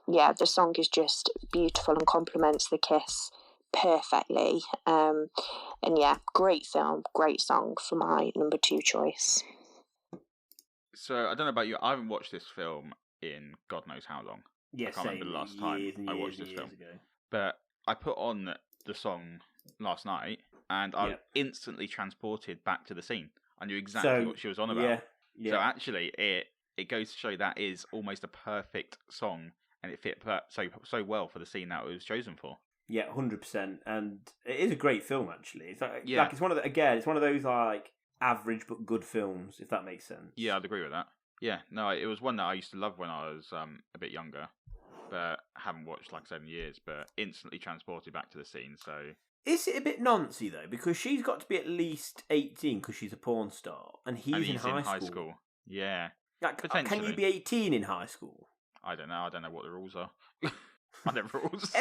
yeah, the song is just beautiful and complements the kiss perfectly. And yeah, great film, great song for my number 2 choice. So I don't know about you, I haven't watched this film in God knows how long. Yeah, I can't remember the last time I watched this film. Ago. But I put on the song last night, and I was instantly transported back to the scene. I knew exactly what she was on about. Yeah. So actually, it goes to show that is almost a perfect song, and it fit so well for the scene that it was chosen for. Yeah, 100%, and it is a great film actually. It's like it's one of those like average but good films, if that makes sense. Yeah, I'd agree with that. Yeah, no, it was one that I used to love when I was a bit younger, but haven't watched, like I said, in years, but instantly transported back to the scene, so Is it a bit nancy though? Because she's got to be at least 18 because she's a porn star, and he's in high school. Yeah, Like, potentially. can you be 18 in high school? I don't know. I don't know what the rules are. I know rules.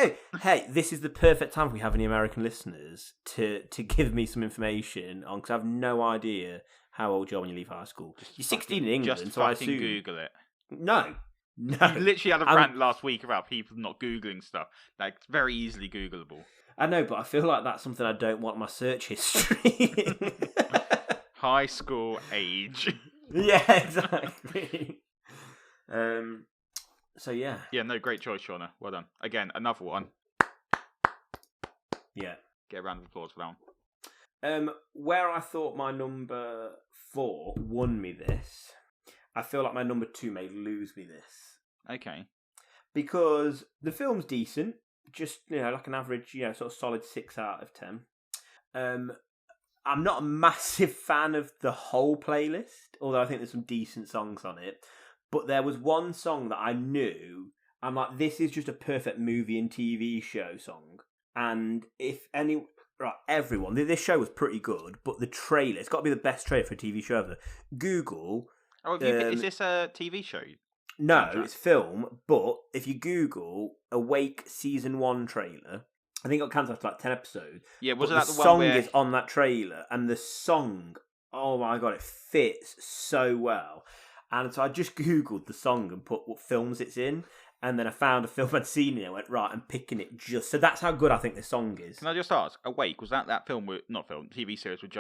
Hey, this is the perfect time if we have any American listeners to give me some information on, because I have no idea how old you are when you leave high school. You're 16 in England, just so I assume. Google it. No. You literally had a rant last week about people not Googling stuff. Like, it's very easily Googleable. I know, but I feel like that's something I don't want in my search history. High school age. Yeah, exactly. So yeah. Yeah, no, great choice, Shauna. Well done. Again, another one. Yeah. Get a round of applause for that one. Where I thought my number 4 won me this, I feel like my number 2 may lose me this. Okay. Because the film's decent, just, like an average, sort of solid 6 out of 10. I'm not a massive fan of the whole playlist, although I think there's some decent songs on it. But there was one song that I knew, I'm like, this is just a perfect movie and TV show song. And everyone, this show was pretty good, but the trailer, it's got to be the best trailer for a TV show ever. Google. Oh, is this a TV show? No, it's film, but if you Google Awake Season 1 trailer, I think it got cancelled after like 10 episodes. Yeah, wasn't that the song one where... is on that trailer, and the song, oh my god, it fits so well. And so I just Googled the song and put what films it's in, and then I found a film I'd seen it, and I went, right, I'm picking it just... So that's how good I think this song is. Can I just ask, Awake, was that film, TV series with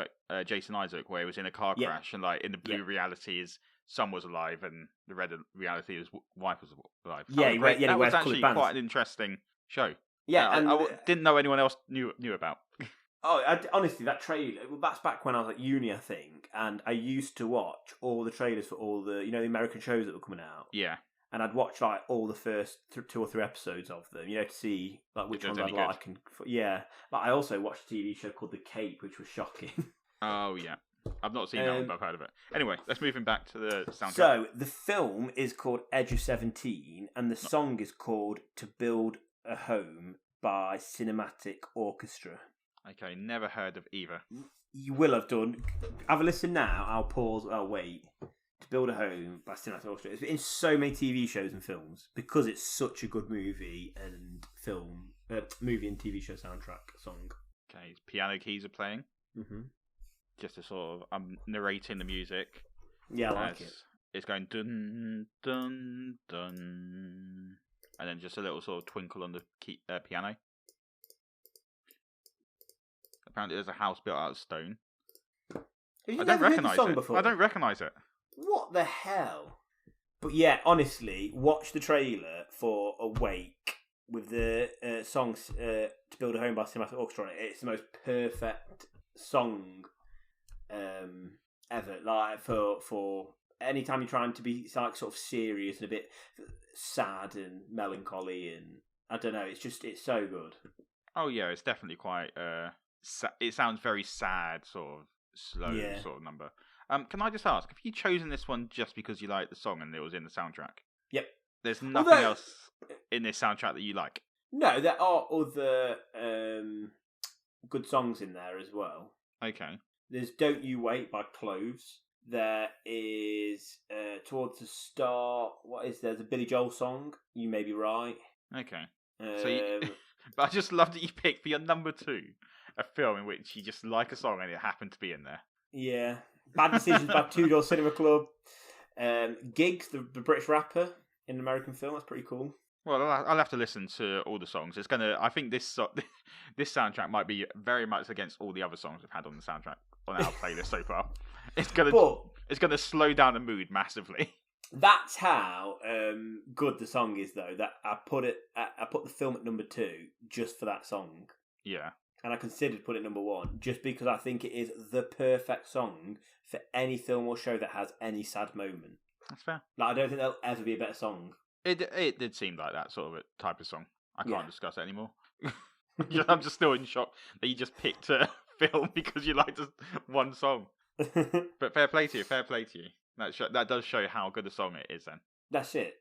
Jason Isaac, where he was in a car crash, and like in the blue reality his son was alive, and the red reality his wife was alive? That was actually quite an interesting show. Yeah, and I didn't know anyone else knew about. Oh, honestly, that trailer, that's back when I was at uni, I think, and I used to watch all the trailers for all the, the American shows that were coming out. Yeah. And I'd watch, like, all the first 2 or 3 episodes of them, to see, like, which ones I'd like. And, yeah. Like, I also watched a TV show called The Cape, which was shocking. Oh, yeah. I've not seen that one, but I've heard of it. Anyway, let's move back to the soundtrack. So, the film is called Edge of 17, and the song is called To Build a Home by Cinematic Orchestra. Okay, never heard of either. You will have done. Have a listen now. I'll pause. I'll wait. To Build a Home by Cinematic Orchestra. It's in so many TV shows and films because it's such a good movie and movie and TV show soundtrack song. Okay, piano keys are playing. Mm-hmm. Just a sort of I'm narrating the music. Yeah, I like it. It's going dun dun dun, and then just a little sort of twinkle on the piano. Apparently, there's a house built out of stone. I don't recognise it. Before? I don't recognise it. What the hell? But yeah, honestly, watch the trailer for Awake with the songs To Build a Home by Cinematic Orchestra on it. It's the most perfect song ever. Like for any time you're trying to be like sort of serious and a bit sad and melancholy, and I don't know, it's so good. Oh yeah, it's definitely quite. It sounds very sad, sort of slow sort of number. Can I just ask, have you chosen this one just because you like the song and it was in the soundtrack? Yep. There's nothing else in this soundtrack that you like? No, there are other good songs in there as well. Okay. There's Don't You Wait by Cloves. There is, towards the start, there's a Billy Joel song, You May Be Right. Okay. But I just love that you picked for your number 2 a film in which you just like a song and it happened to be in there. Yeah. Bad Decisions by Two Door Cinema Club. Giggs, the British rapper in an American film. That's pretty cool. Well, I'll have to listen to all the songs. I think this soundtrack might be very much against all the other songs we've had on the soundtrack on our playlist so far. It's gonna slow down the mood massively. That's how good the song is, though. That I put the film at number 2 just for that song. Yeah. And I considered putting it number 1 just because I think it is the perfect song for any film or show that has any sad moment. That's fair. Like, I don't think there'll ever be a better song. It did seem like that sort of a type of song. I can't discuss it anymore. I'm just still in shock that you just picked a film because you liked one song. But fair play to you. That does show how good a song it is then. That's it.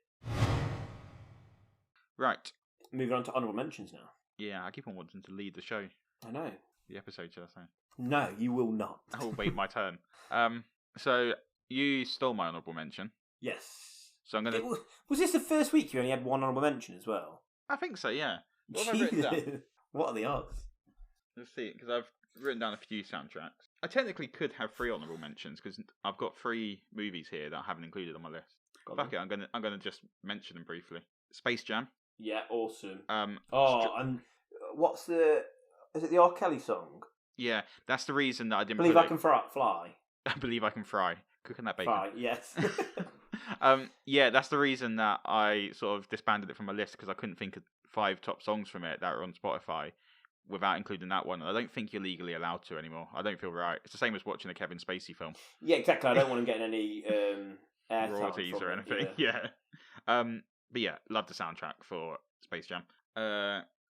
Right. moving on to honourable mentions now. Yeah, I keep on wanting to lead the show. I know. The episode, should I say? No, you will not. Oh, wait, my turn. So you stole my honourable mention. Yes. So I'm gonna. Was this the first week you only had one honourable mention as well? I think so. Yeah. What have I written down? What are the odds? Let's see, because I've written down a few soundtracks. I technically could have 3 honourable mentions because I've got 3 movies here that I haven't included on my list. Fuck it, I'm gonna just mention them briefly. Space Jam. Yeah, awesome. And what's the? Is it the R. Kelly song? Yeah, that's the reason that I didn't. Believe I Can Fly. I believe I can fry. Cooking that bacon. Fry, yes. Yeah, that's the reason that I sort of disbanded it from my list because I couldn't think of 5 top songs from it that are on Spotify without including that one. I don't think you're legally allowed to anymore. I don't feel right. It's the same as watching a Kevin Spacey film. Yeah, exactly. I don't want him getting any royalties or anything. Yeah. But yeah, love the soundtrack for Space Jam.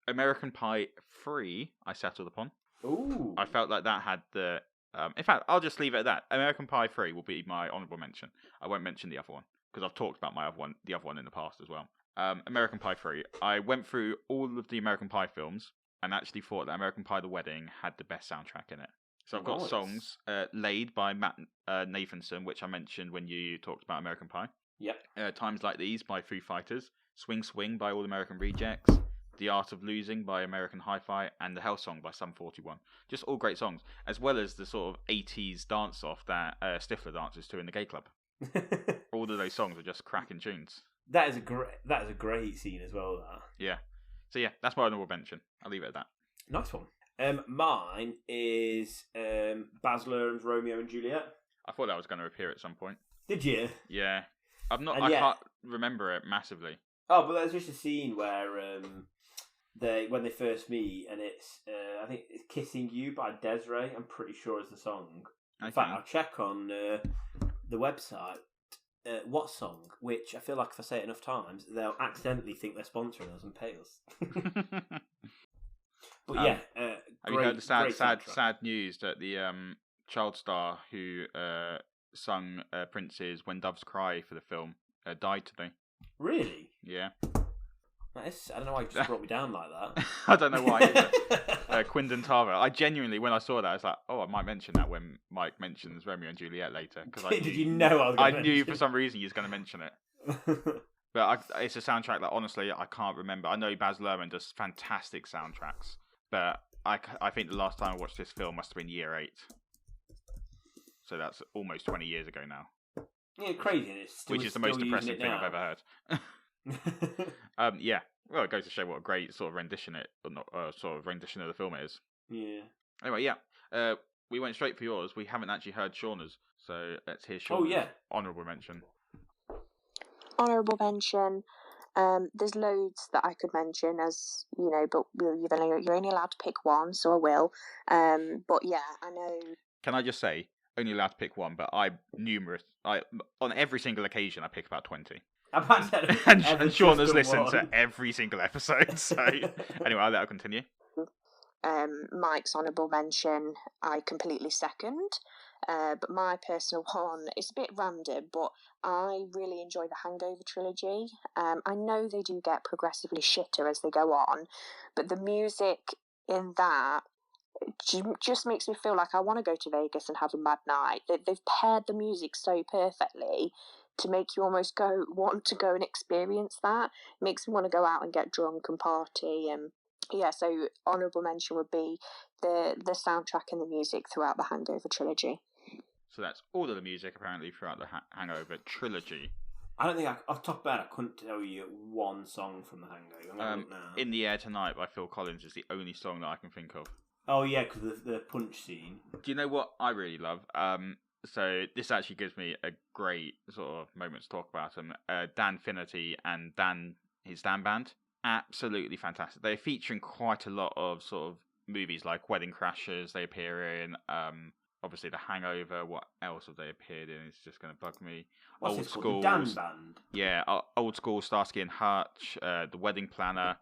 American Pie 3, I settled upon. Ooh. I felt like that had the. In fact, I'll just leave it at that. American Pie 3 will be my honourable mention. I won't mention the other one because I've talked about the other one in the past as well. American Pie 3. I went through all of the American Pie films and actually thought that American Pie The Wedding had the best soundtrack in it. So I've got songs. Laid by Matt Nathanson, which I mentioned when you talked about American Pie. Yep. Times Like These by Foo Fighters. Swing Swing by All American Rejects. The Art of Losing by American Hi-Fi, and The Hell Song by Sum 41. Just all great songs, as well as the sort of 80s dance-off that Stifler dances to in the gay club. All of those songs are just cracking tunes. That is a great scene as well, that. Yeah. So yeah, that's my honourable mention. I'll leave it at that. Nice one. Mine is Baz Luhrmann's Romeo and Juliet. I thought that was going to appear at some point. Did you? Yeah. I can't remember it massively. Oh, but there's just a scene where when they first meet, and it's I think it's "Kissing You" by Des'ree. I'm pretty sure is the song. In fact, I'll check on the website what song, which I feel like if I say it enough times, they'll accidentally think they're sponsoring us and pay us. But yeah, have you heard the sad news that the child star who sung Prince's "When Doves Cry" for the film died today? Really? Yeah. I don't know why you just brought me down like that. I don't know why either. Quindon Tara. I genuinely, when I saw that, I was like, oh, I might mention that when Mike mentions Romeo and Juliet later. Did you know I was going to I knew for some reason he was going to mention it. But it's a soundtrack that, honestly, I can't remember. I know Baz Luhrmann does fantastic soundtracks, but I think the last time I watched this film must have been year 8. So that's almost 20 years ago now. Yeah, crazy. Which is the most depressing thing I've ever heard. Yeah. Well, it goes to show what a great sort of rendition of the film it is. Yeah. Anyway, yeah. We went straight for yours. We haven't actually heard Shauna's, so let's hear Shauna's honourable mention. Honourable mention. There's loads that I could mention, as you know, but you're only allowed to pick one, so I will. But yeah, I know. Can I just say, only allowed to pick one, but on every single occasion I pick about 20. And Shauna's listened to every single episode. So anyway, I'll let her continue. Mike's honourable mention, I completely second. But my personal one, it's a bit random, but I really enjoy the Hangover trilogy. I know they do get progressively shitter as they go on, but the music in that just makes me feel like I want to go to Vegas and have a mad night. They've paired the music so perfectly to make you almost want to go and experience that. It makes me want to go out and get drunk and party. Yeah, so honourable mention would be the soundtrack and the music throughout the Hangover trilogy. So that's all of the music apparently throughout the Hangover trilogy. I don't think off the top of my head I couldn't tell you one song from the Hangover. In the Air Tonight by Phil Collins is the only song that I can think of. Oh yeah, because the punch scene. Do you know what I really love? So this actually gives me a great sort of moment to talk about them. Dan Finnerty and his Dan Band, absolutely fantastic. They're featuring quite a lot of sort of movies like Wedding Crashers. They appear in obviously The Hangover. What else have they appeared in? It's just going to bug me. What's Old School. Dan Band. Yeah, Old School, Starsky and Hutch, The Wedding Planner.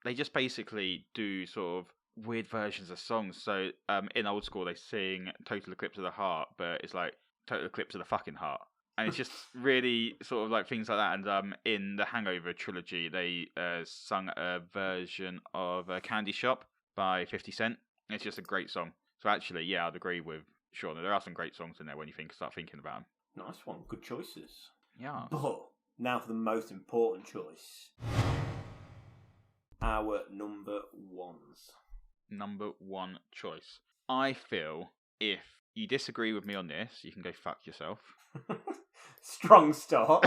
They just basically do sort of weird versions of songs. So in Old School they sing Total Eclipse of the Heart, but it's like Total Eclipse of the fucking heart. And it's just really sort of like things like that. And in the Hangover trilogy, they sung a version of Candy Shop by 50 Cent. It's just a great song. So actually, yeah, I'd agree with Shauna. There are some great songs in there when you start thinking about them. Nice one. Good choices. Yeah. But now for the most important choice. Our number ones. Number one choice. I feel if you disagree with me on this, you can go fuck yourself. Strong start.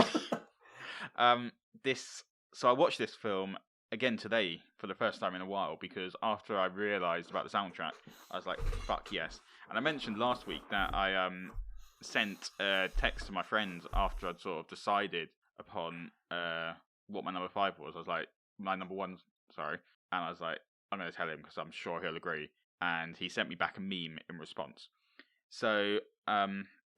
So I watched this film again today for the first time in a while because after I realised about the soundtrack, I was like, fuck yes. And I mentioned last week that I sent a text to my friends after I'd sort of decided upon what my number 5 was. I was like, my number 1, sorry. And I was like, I'm going to tell him because I'm sure he'll agree. And he sent me back a meme in response. So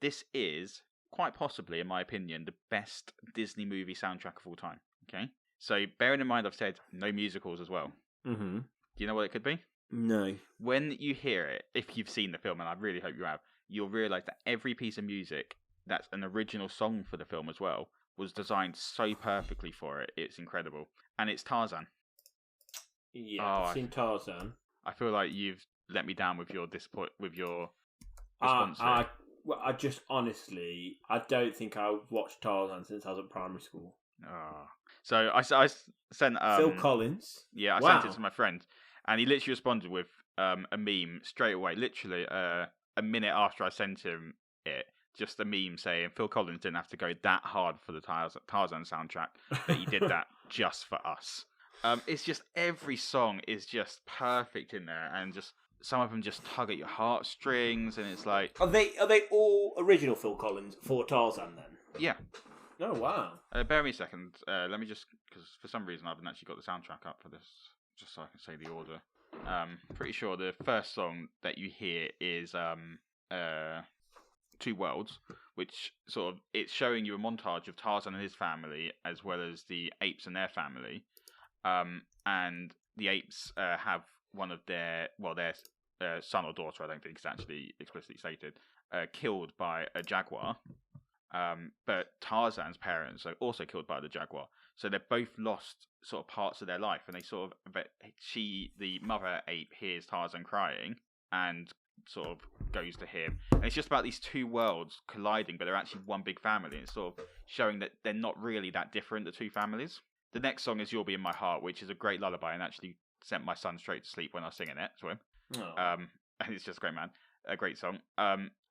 this is quite possibly, in my opinion, the best Disney movie soundtrack of all time. Okay? So bearing in mind I've said no musicals as well. Mm-hmm. Do you know what it could be? No. When you hear it, if you've seen the film, and I really hope you have, you'll realise that every piece of music that's an original song for the film as well was designed so perfectly for it. It's incredible. And it's Tarzan. Yeah, I've seen Tarzan. I feel like you've let me down with your response. I just honestly, I don't think I watched Tarzan since I was at primary school. So I sent Phil Collins. Yeah, I sent it to my friend, and he literally responded with a meme straight away. Literally a minute after I sent him it, just a meme saying Phil Collins didn't have to go that hard for the Tarzan soundtrack, but he did that just for us. It's just every song is just perfect in there, and just some of them just tug at your heartstrings, and it's like, are they all original Phil Collins for Tarzan then? Yeah. Oh wow. Bear me a second. Let me just, because for some reason I haven't actually got the soundtrack up for this, just so I can say the order. Pretty sure the first song that you hear is Two Worlds, which sort of, it's showing you a montage of Tarzan and his family as well as the apes and their family. And the apes have one of their son or daughter, I don't think it's actually explicitly stated, killed by a jaguar. But Tarzan's parents are also killed by the jaguar. So they've both lost sort of parts of their life, and they sort of, the mother ape hears Tarzan crying and sort of goes to him. And it's just about these two worlds colliding, but they're actually one big family. And it's sort of showing that they're not really that different, the two families. The next song is You'll Be in My Heart, which is a great lullaby and actually sent my son straight to sleep when I was singing it to him. And it's just great, man. A great song.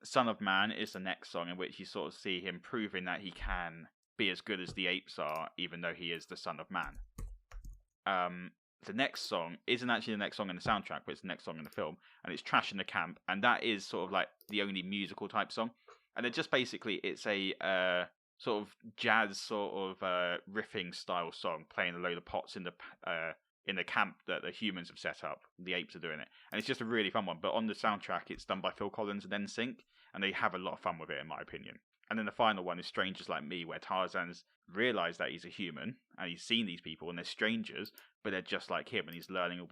Son of Man is the next song in which you sort of see him proving that he can be as good as the apes are, even though he is the son of man. The next song isn't actually the next song in the soundtrack, but it's the next song in the film, and it's Trash in the Camp, and that is sort of like the only musical type song. And it just basically, it's a sort of jazz sort of riffing style song, playing a load of pots in the camp that the humans have set up. The apes are doing it, and it's just a really fun one. But on the soundtrack, it's done by Phil Collins and NSYNC, and they have a lot of fun with it, in my opinion. And then the final one is Strangers Like Me, where Tarzan's realised that he's a human, and he's seen these people, and they're strangers, but they're just like him, and he's learning all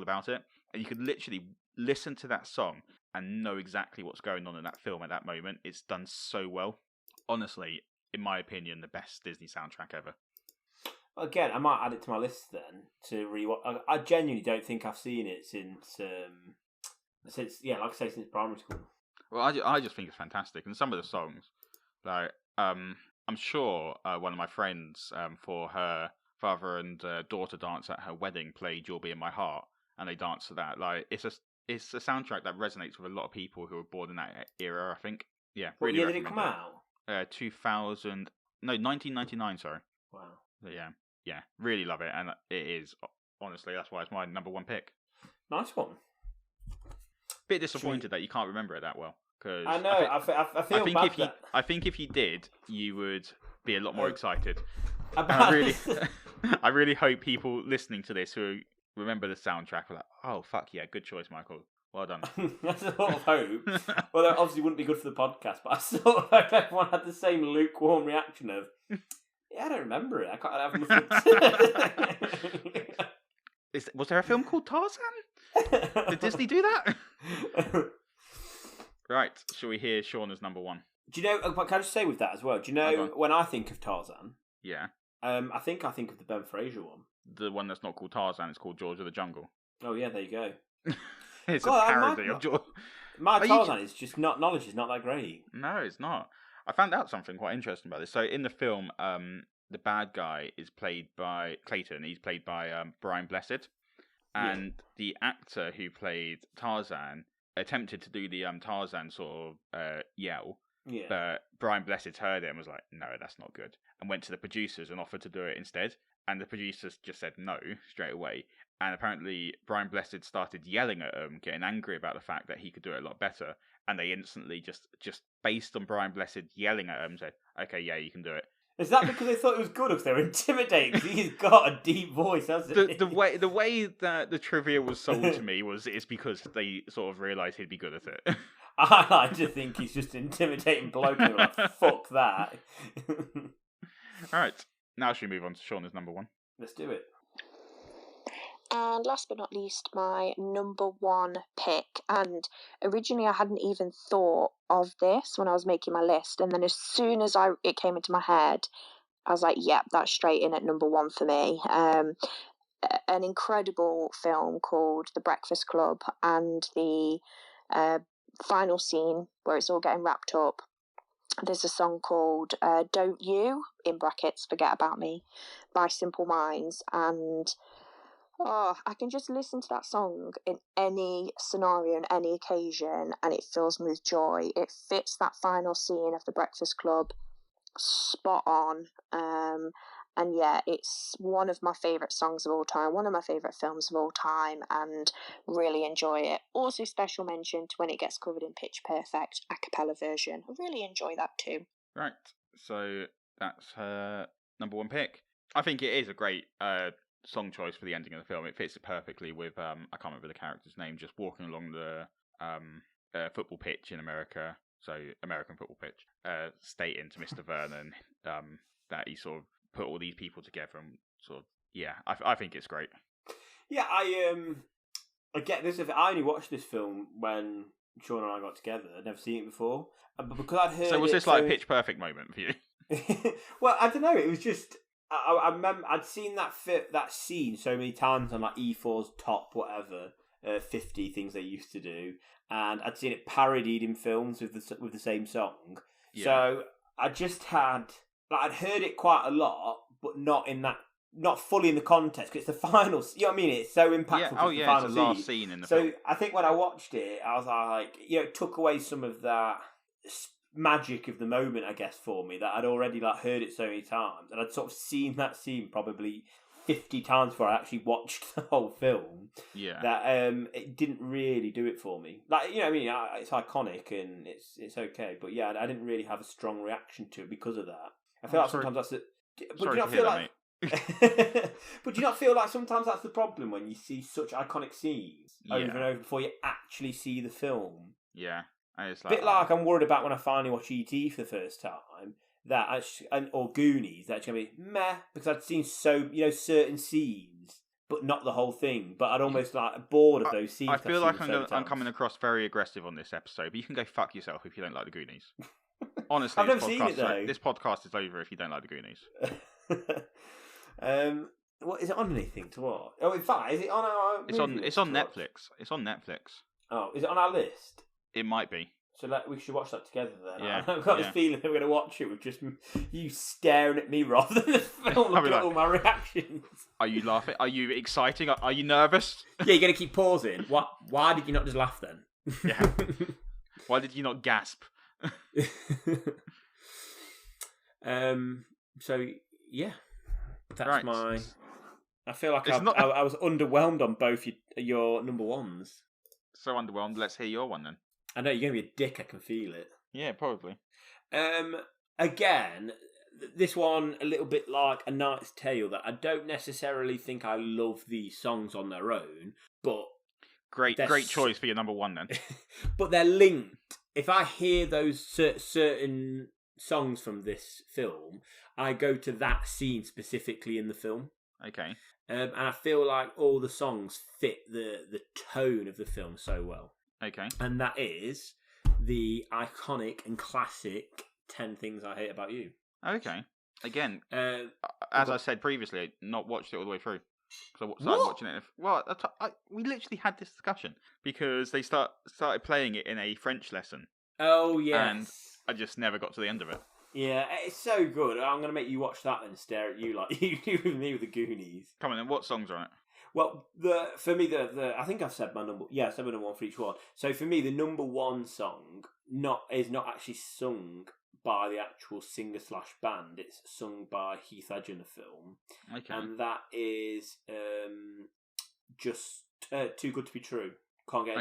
about it. And you could literally listen to that song and know exactly what's going on in that film at that moment. It's done so well. Honestly, in my opinion, the best Disney soundtrack ever. Again, I might add it to my list then to rewatch. I genuinely don't think I've seen it since like I say, since primary school. Well, I just think it's fantastic, and some of the songs, like I'm sure one of my friends for her father and daughter dance at her wedding played "You'll Be in My Heart," and they danced to that. Like it's a soundtrack that resonates with a lot of people who were born in that era. I think. Yeah. What really year did it come out? 1999. Sorry. Wow. But yeah, really love it, and it is honestly that's why it's my number one pick. Nice one. Bit disappointed that you can't remember it that well. Cause I know. I feel bad. I think if you did, you would be a lot more excited. I really hope people listening to this who remember the soundtrack are like, "Oh fuck yeah, good choice, Michael. Well done." I sort of hope. Well, that obviously wouldn't be good for the podcast, but I sort of hope everyone had the same lukewarm reaction of, "Yeah, I don't remember it. I can't have nothing." Was there a film called Tarzan? Did Disney do that? Right, shall we hear Shauna's number one? Do you know? But can I just say with that as well? Do you know when I think of Tarzan? Yeah. I think of the Ben Fraser one. The one that's not called Tarzan, it's called George of the Jungle. Oh yeah, there you go. It's a parody of George. My Tarzan is just not knowledge is not that great. No, it's not. I found out something quite interesting about this. So in the film, the bad guy is played by Clayton. He's played by Brian Blessed, and the actor who played Tarzan attempted to do the Tarzan sort of yell. Yeah. But Brian Blessed heard it and was like, "No, that's not good," and went to the producers and offered to do it instead. And the producers just said no straight away. And apparently Brian Blessed started yelling at him, getting angry about the fact that he could do it a lot better. And they instantly just based on Brian Blessed yelling at him, said, "Okay, yeah, you can do it." Is that because they thought it was good, or because they were intimidating? Because he's got a deep voice, hasn't he? The way that the trivia was sold to me it's because they sort of realised he'd be good at it. I like to think he's just an intimidating bloke. And like, fuck that. All right, now should we move on to Shauna's number one? Let's do it. And last but not least, my number one pick. And originally I hadn't even thought of this when I was making my list. And then as soon as it came into my head, I was like, yep, that's straight in at number one for me. An incredible film called The Breakfast Club, and the final scene where it's all getting wrapped up. There's a song called Don't You, in brackets, Forget About Me, by Simple Minds. And I can just listen to that song in any scenario and any occasion, and it fills me with joy. It fits that final scene of The Breakfast Club spot on. And yeah, it's one of my favourite songs of all time, one of my favourite films of all time, and really enjoy it. Also special mention to when it gets covered in Pitch Perfect a cappella version. I really enjoy that too. Right, so that's her number one pick. I think it is a great song choice for the ending of the film. It fits it perfectly with I can't remember the character's name, just walking along the football pitch in America, so American football pitch, stating to Mr. Vernon that he sort of put all these people together and sort of I think it's great. Yeah, I get this. I only watched this film when Sean and I got together. I'd never seen it before, but because I'd heard. So was this like a Pitch Perfect moment for you? Well, I don't know. It was just. I remember I'd seen that scene so many times on like E4's top whatever 50 things they used to do, and I'd seen it parodied in films with the same song. Yeah. So I just I'd heard it quite a lot, but not fully in the context. Because it's the final. You know what I mean? It's so impactful. Yeah. Oh yeah, it's the last scene in the film. So I think when I watched it, I was like, it took away some of that magic of the moment, I guess, for me, that I'd already heard it so many times, and I'd sort of seen that scene probably 50 times before I actually watched the whole film. Yeah, that it didn't really do it for me. You know what I mean? It's iconic and it's okay, but yeah, I didn't really have a strong reaction to it because of that. I feel sometimes that's it. But do you not feel like? But do you not feel like sometimes that's the problem when you see such iconic scenes over and over before you actually see the film? Yeah. It's like, I'm worried about when I finally watch E.T. for the first time, or Goonies, that's going to be meh, because I'd seen certain scenes, but not the whole thing. But I'd almost bored of those scenes. I feel like I'm coming across very aggressive on this episode, but you can go fuck yourself if you don't like the Goonies. Honestly, I've never seen it though. This podcast is over if you don't like the Goonies. What is it on anything to watch? Oh, in fact, is it on our? It's on Netflix. It's on Netflix. Oh, is it on our list? It might be. So we should watch that together then. Yeah, I've got this feeling that we're going to watch it with just you staring at me rather than the film looking at all my reactions. Are you laughing? Are you excited? Are you nervous? Yeah, you're going to keep pausing. Why did you not just laugh then? Yeah. Why did you not gasp? So, yeah. That's right. my... I feel like I was underwhelmed on both your number ones. So underwhelmed. Let's hear your one then. I know you're going to be a dick. I can feel it. Yeah, probably. Again, this one a little bit like A Knight's Tale. That I don't necessarily think I love these songs on their own, but great choice for your number one then. But they're linked. If I hear those certain songs from this film, I go to that scene specifically in the film. Okay. And I feel like all the songs fit the tone of the film so well. Okay. And that is the iconic and classic 10 Things I Hate About You. Okay. Again, Uh, as I said previously, I'd not watched it all the way through. So I started watching it. Well, we literally had this discussion because they started playing it in a French lesson. Oh, yes. And I just never got to the end of it. Yeah, it's so good. I'm going to make you watch that and stare at you like you do with me with the Goonies. Come on, then. What songs are on it? Well, for me, I think I've said my number. Yeah, I said my number one for each one. So for me, the number one song is not actually sung by the actual singer/band. It's sung by Heath Ledger in the film. Okay. And that is just Too Good to Be True. Can't get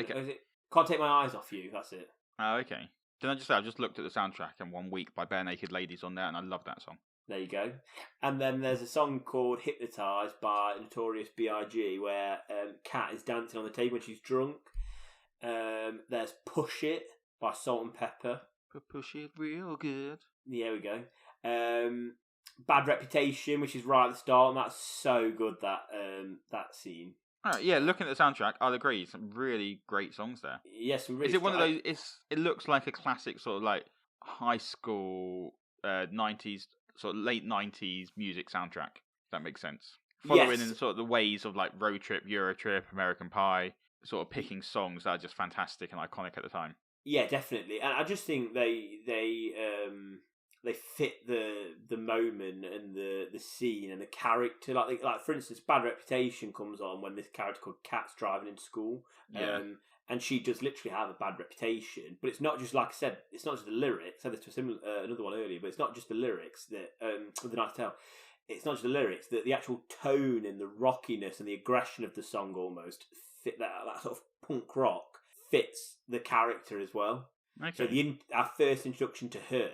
Can't Take My Eyes Off You. That's it. Oh, okay. Can I just say, I just looked at the soundtrack and 1 Week by Bare Naked Ladies on there, and I love that song. There you go. And then there's a song called Hypnotised by Notorious B.I.G. where Kat is dancing on the table when she's drunk. There's Push It by Salt and Pepper. Push it real good. Yeah, we go. Bad Reputation, which is right at the start, and that's so good, that scene. All right, yeah, looking at the soundtrack, I'll agree. Some really great songs there. Yes, we really. Is it one of those? It looks like a classic sort of like high school 90s, sort of late 90s music soundtrack. If that makes sense. Following in sort of the ways of like Road Trip, Euro Trip, American Pie, sort of picking songs that are just fantastic and iconic at the time. Yeah, definitely, and I just think they fit the moment and the scene and the character. Like for instance, Bad Reputation comes on when this character called Kat's driving into school. Yeah. And she does literally have a bad reputation. But it's not just, like I said, it's not just the lyrics. I said this to another one earlier, but it's not just the lyrics that The Night to Tell. It's not just the lyrics, the actual tone and the rockiness and the aggression of the song almost fit that sort of punk rock fits the character as well. Okay. So our first introduction to her,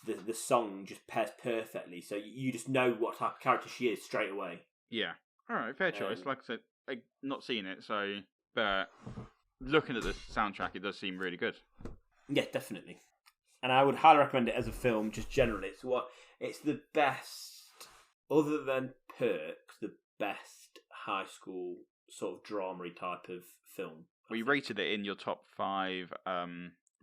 the song just pairs perfectly. So you just know what type of character she is straight away. Yeah. All right, fair choice. Like I said, I've not seen it, but looking at the soundtrack, it does seem really good. Yeah, definitely. And I would highly recommend it as a film, just generally. It's the best, other than Perks, the best high school sort of drama type of film. Well, you rated it in your top 5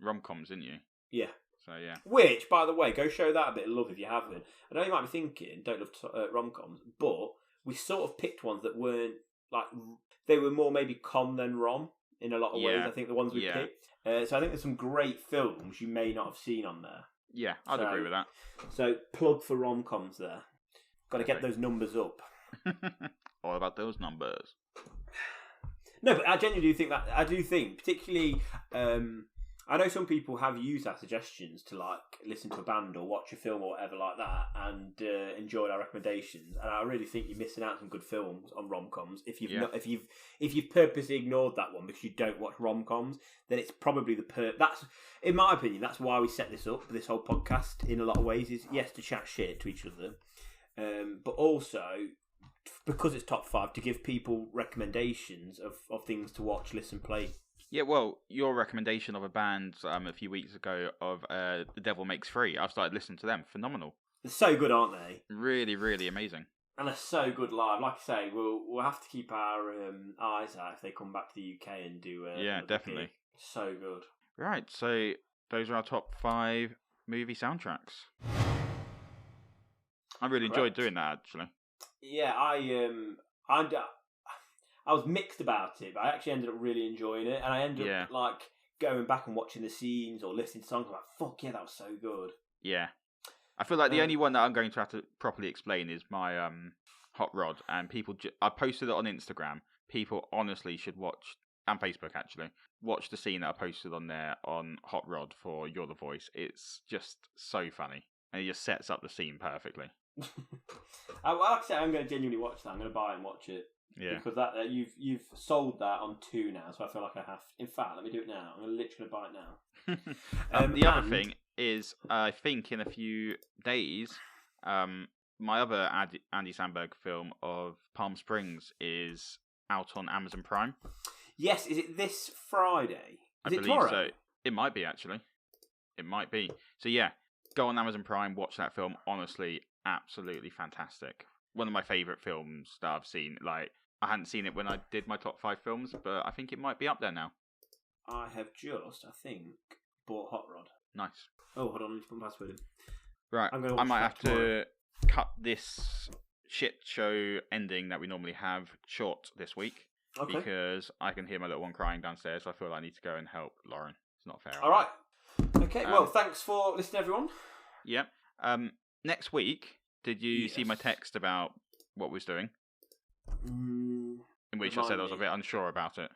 rom-coms, didn't you? Yeah. So, yeah. Which, by the way, go show that a bit of love if you haven't. I know you might be thinking, don't love rom-coms, but we sort of picked ones that weren't, like, they were more maybe com than rom in a lot of ways, I think, the ones we picked. So I think there's some great films you may not have seen on there. Yeah, I'd agree with that. So, plug for rom-coms there. Got to get those numbers up. All about those numbers. No, but I genuinely do think that. I do think, particularly, I know some people have used our suggestions to like listen to a band or watch a film or whatever like that, and enjoyed our recommendations. And I really think you're missing out on some good films on rom-coms. If you've purposely ignored that one because you don't watch rom-coms, then it's probably that's, in my opinion, that's why we set this up. This whole podcast, in a lot of ways, is yes to chat shit to each other, but also, because it's top 5, to give people recommendations of things to watch, listen, play. Yeah, well, your recommendation of a band a few weeks ago of The Devil Makes Free, I've started listening to them. Phenomenal. They're so good, aren't they? Really, really amazing. And they're so good live. Like I say, we'll have to keep our eyes out if they come back to the UK and do yeah, definitely. Gig. So good. Right, so those are our top 5 movie soundtracks. I really enjoyed doing that, actually. Yeah, I was mixed about it, but I actually ended up really enjoying it, and I ended up like going back and watching the scenes or listening to songs. I'm like, fuck yeah, that was so good. Yeah, I feel like the only one that I'm going to have to properly explain is my Hot Rod, and people. I posted it on Instagram. People honestly should watch, and Facebook actually, watch the scene that I posted on there on Hot Rod for You're the Voice. It's just so funny, and it just sets up the scene perfectly. Like I said, I'm going to genuinely watch that. I'm going to buy it and watch it. Yeah. Because that you've sold that on 2 now, so I feel like I have. In fact, let me do it now. I'm literally going to buy it now. The other thing is, I think in a few days, my other Andy Samberg film of Palm Springs is out on Amazon Prime. Yes, is it this Friday? I believe tomorrow? So. It might be, actually. It might be. So yeah, go on Amazon Prime, watch that film. Honestly, absolutely fantastic. One of my favourite films that I've seen. Like, I hadn't seen it when I did my top 5 films, but I think it might be up there now. I have just, I think, bought Hot Rod. Nice. Oh, hold on, let me put my password in. Right, I might have to cut this shit show ending that we normally have short this week. Okay. Because I can hear my little one crying downstairs, so I feel like I need to go and help Lauren. It's not fair. All right. Okay, well, thanks for listening, everyone. Yeah. Next week, did you see my text about what we was doing? In which I said I was a bit unsure about it.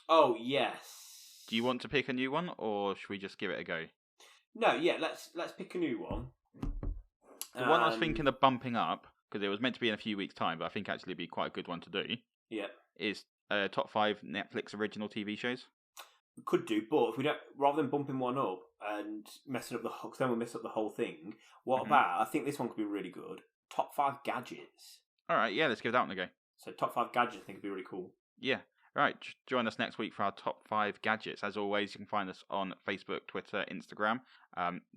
Oh, yes. Do you want to pick a new one, or should we just give it a go? No, yeah, let's pick a new one. The one I was thinking of bumping up, because it was meant to be in a few weeks' time, but I think actually it'd be quite a good one to do. Yeah. Is top 5 Netflix original TV shows. We could do, but if we don't, rather than bumping one up and messing up because then we'll mess up the whole thing. What about? I think this one could be really good. Top 5 gadgets. All right, yeah, let's give that one a go. So top 5 gadgets, I think would be really cool. Yeah. Right, join us next week for our top 5 gadgets. As always, you can find us on Facebook, Twitter, Instagram,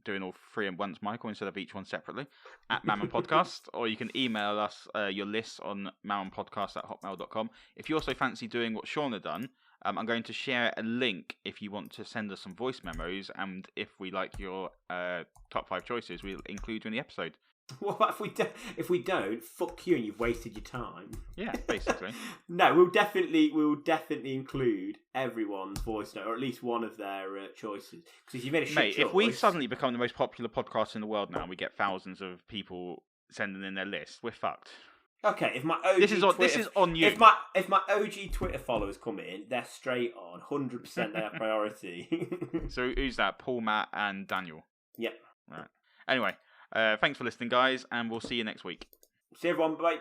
doing all 3 in once, Michael, instead of each one separately, at MAMOM Podcast, or you can email us your lists on mamompodcast@hotmail.com. If you also fancy doing what Sean had done, I'm going to share a link if you want to send us some voice memos, and if we like your top 5 choices, we'll include you in the episode. What about if we don't? Fuck you, and you've wasted your time. Yeah, basically. No, we'll definitely include everyone's voice note, or at least one of their choices. Because if you made a shit choice, if we suddenly become the most popular podcast in the world now, and we get thousands of people sending in their list, we're fucked. Okay, if my OG this is on you. If my OG Twitter followers come in, they're straight on 100%. They have priority. So who's that? Paul, Matt, and Daniel. Yep. Right. Anyway. Thanks for listening, guys, and we'll see you next week. See everyone, bye.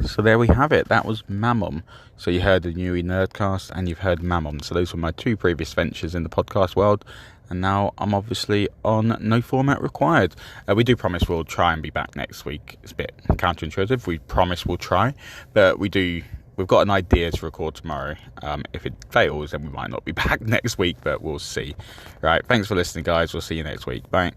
So there we have it. That was MAMOM. So you heard the Newy Nerdcast and you've heard MAMOM. So those were my 2 previous ventures in the podcast world. And now I'm obviously on No Format Required. We do promise we'll try and be back next week. It's a bit counterintuitive. We promise we'll try. But we've got an idea to record tomorrow. If it fails, then we might not be back next week, but we'll see. Right, thanks for listening, guys. We'll see you next week. Bye.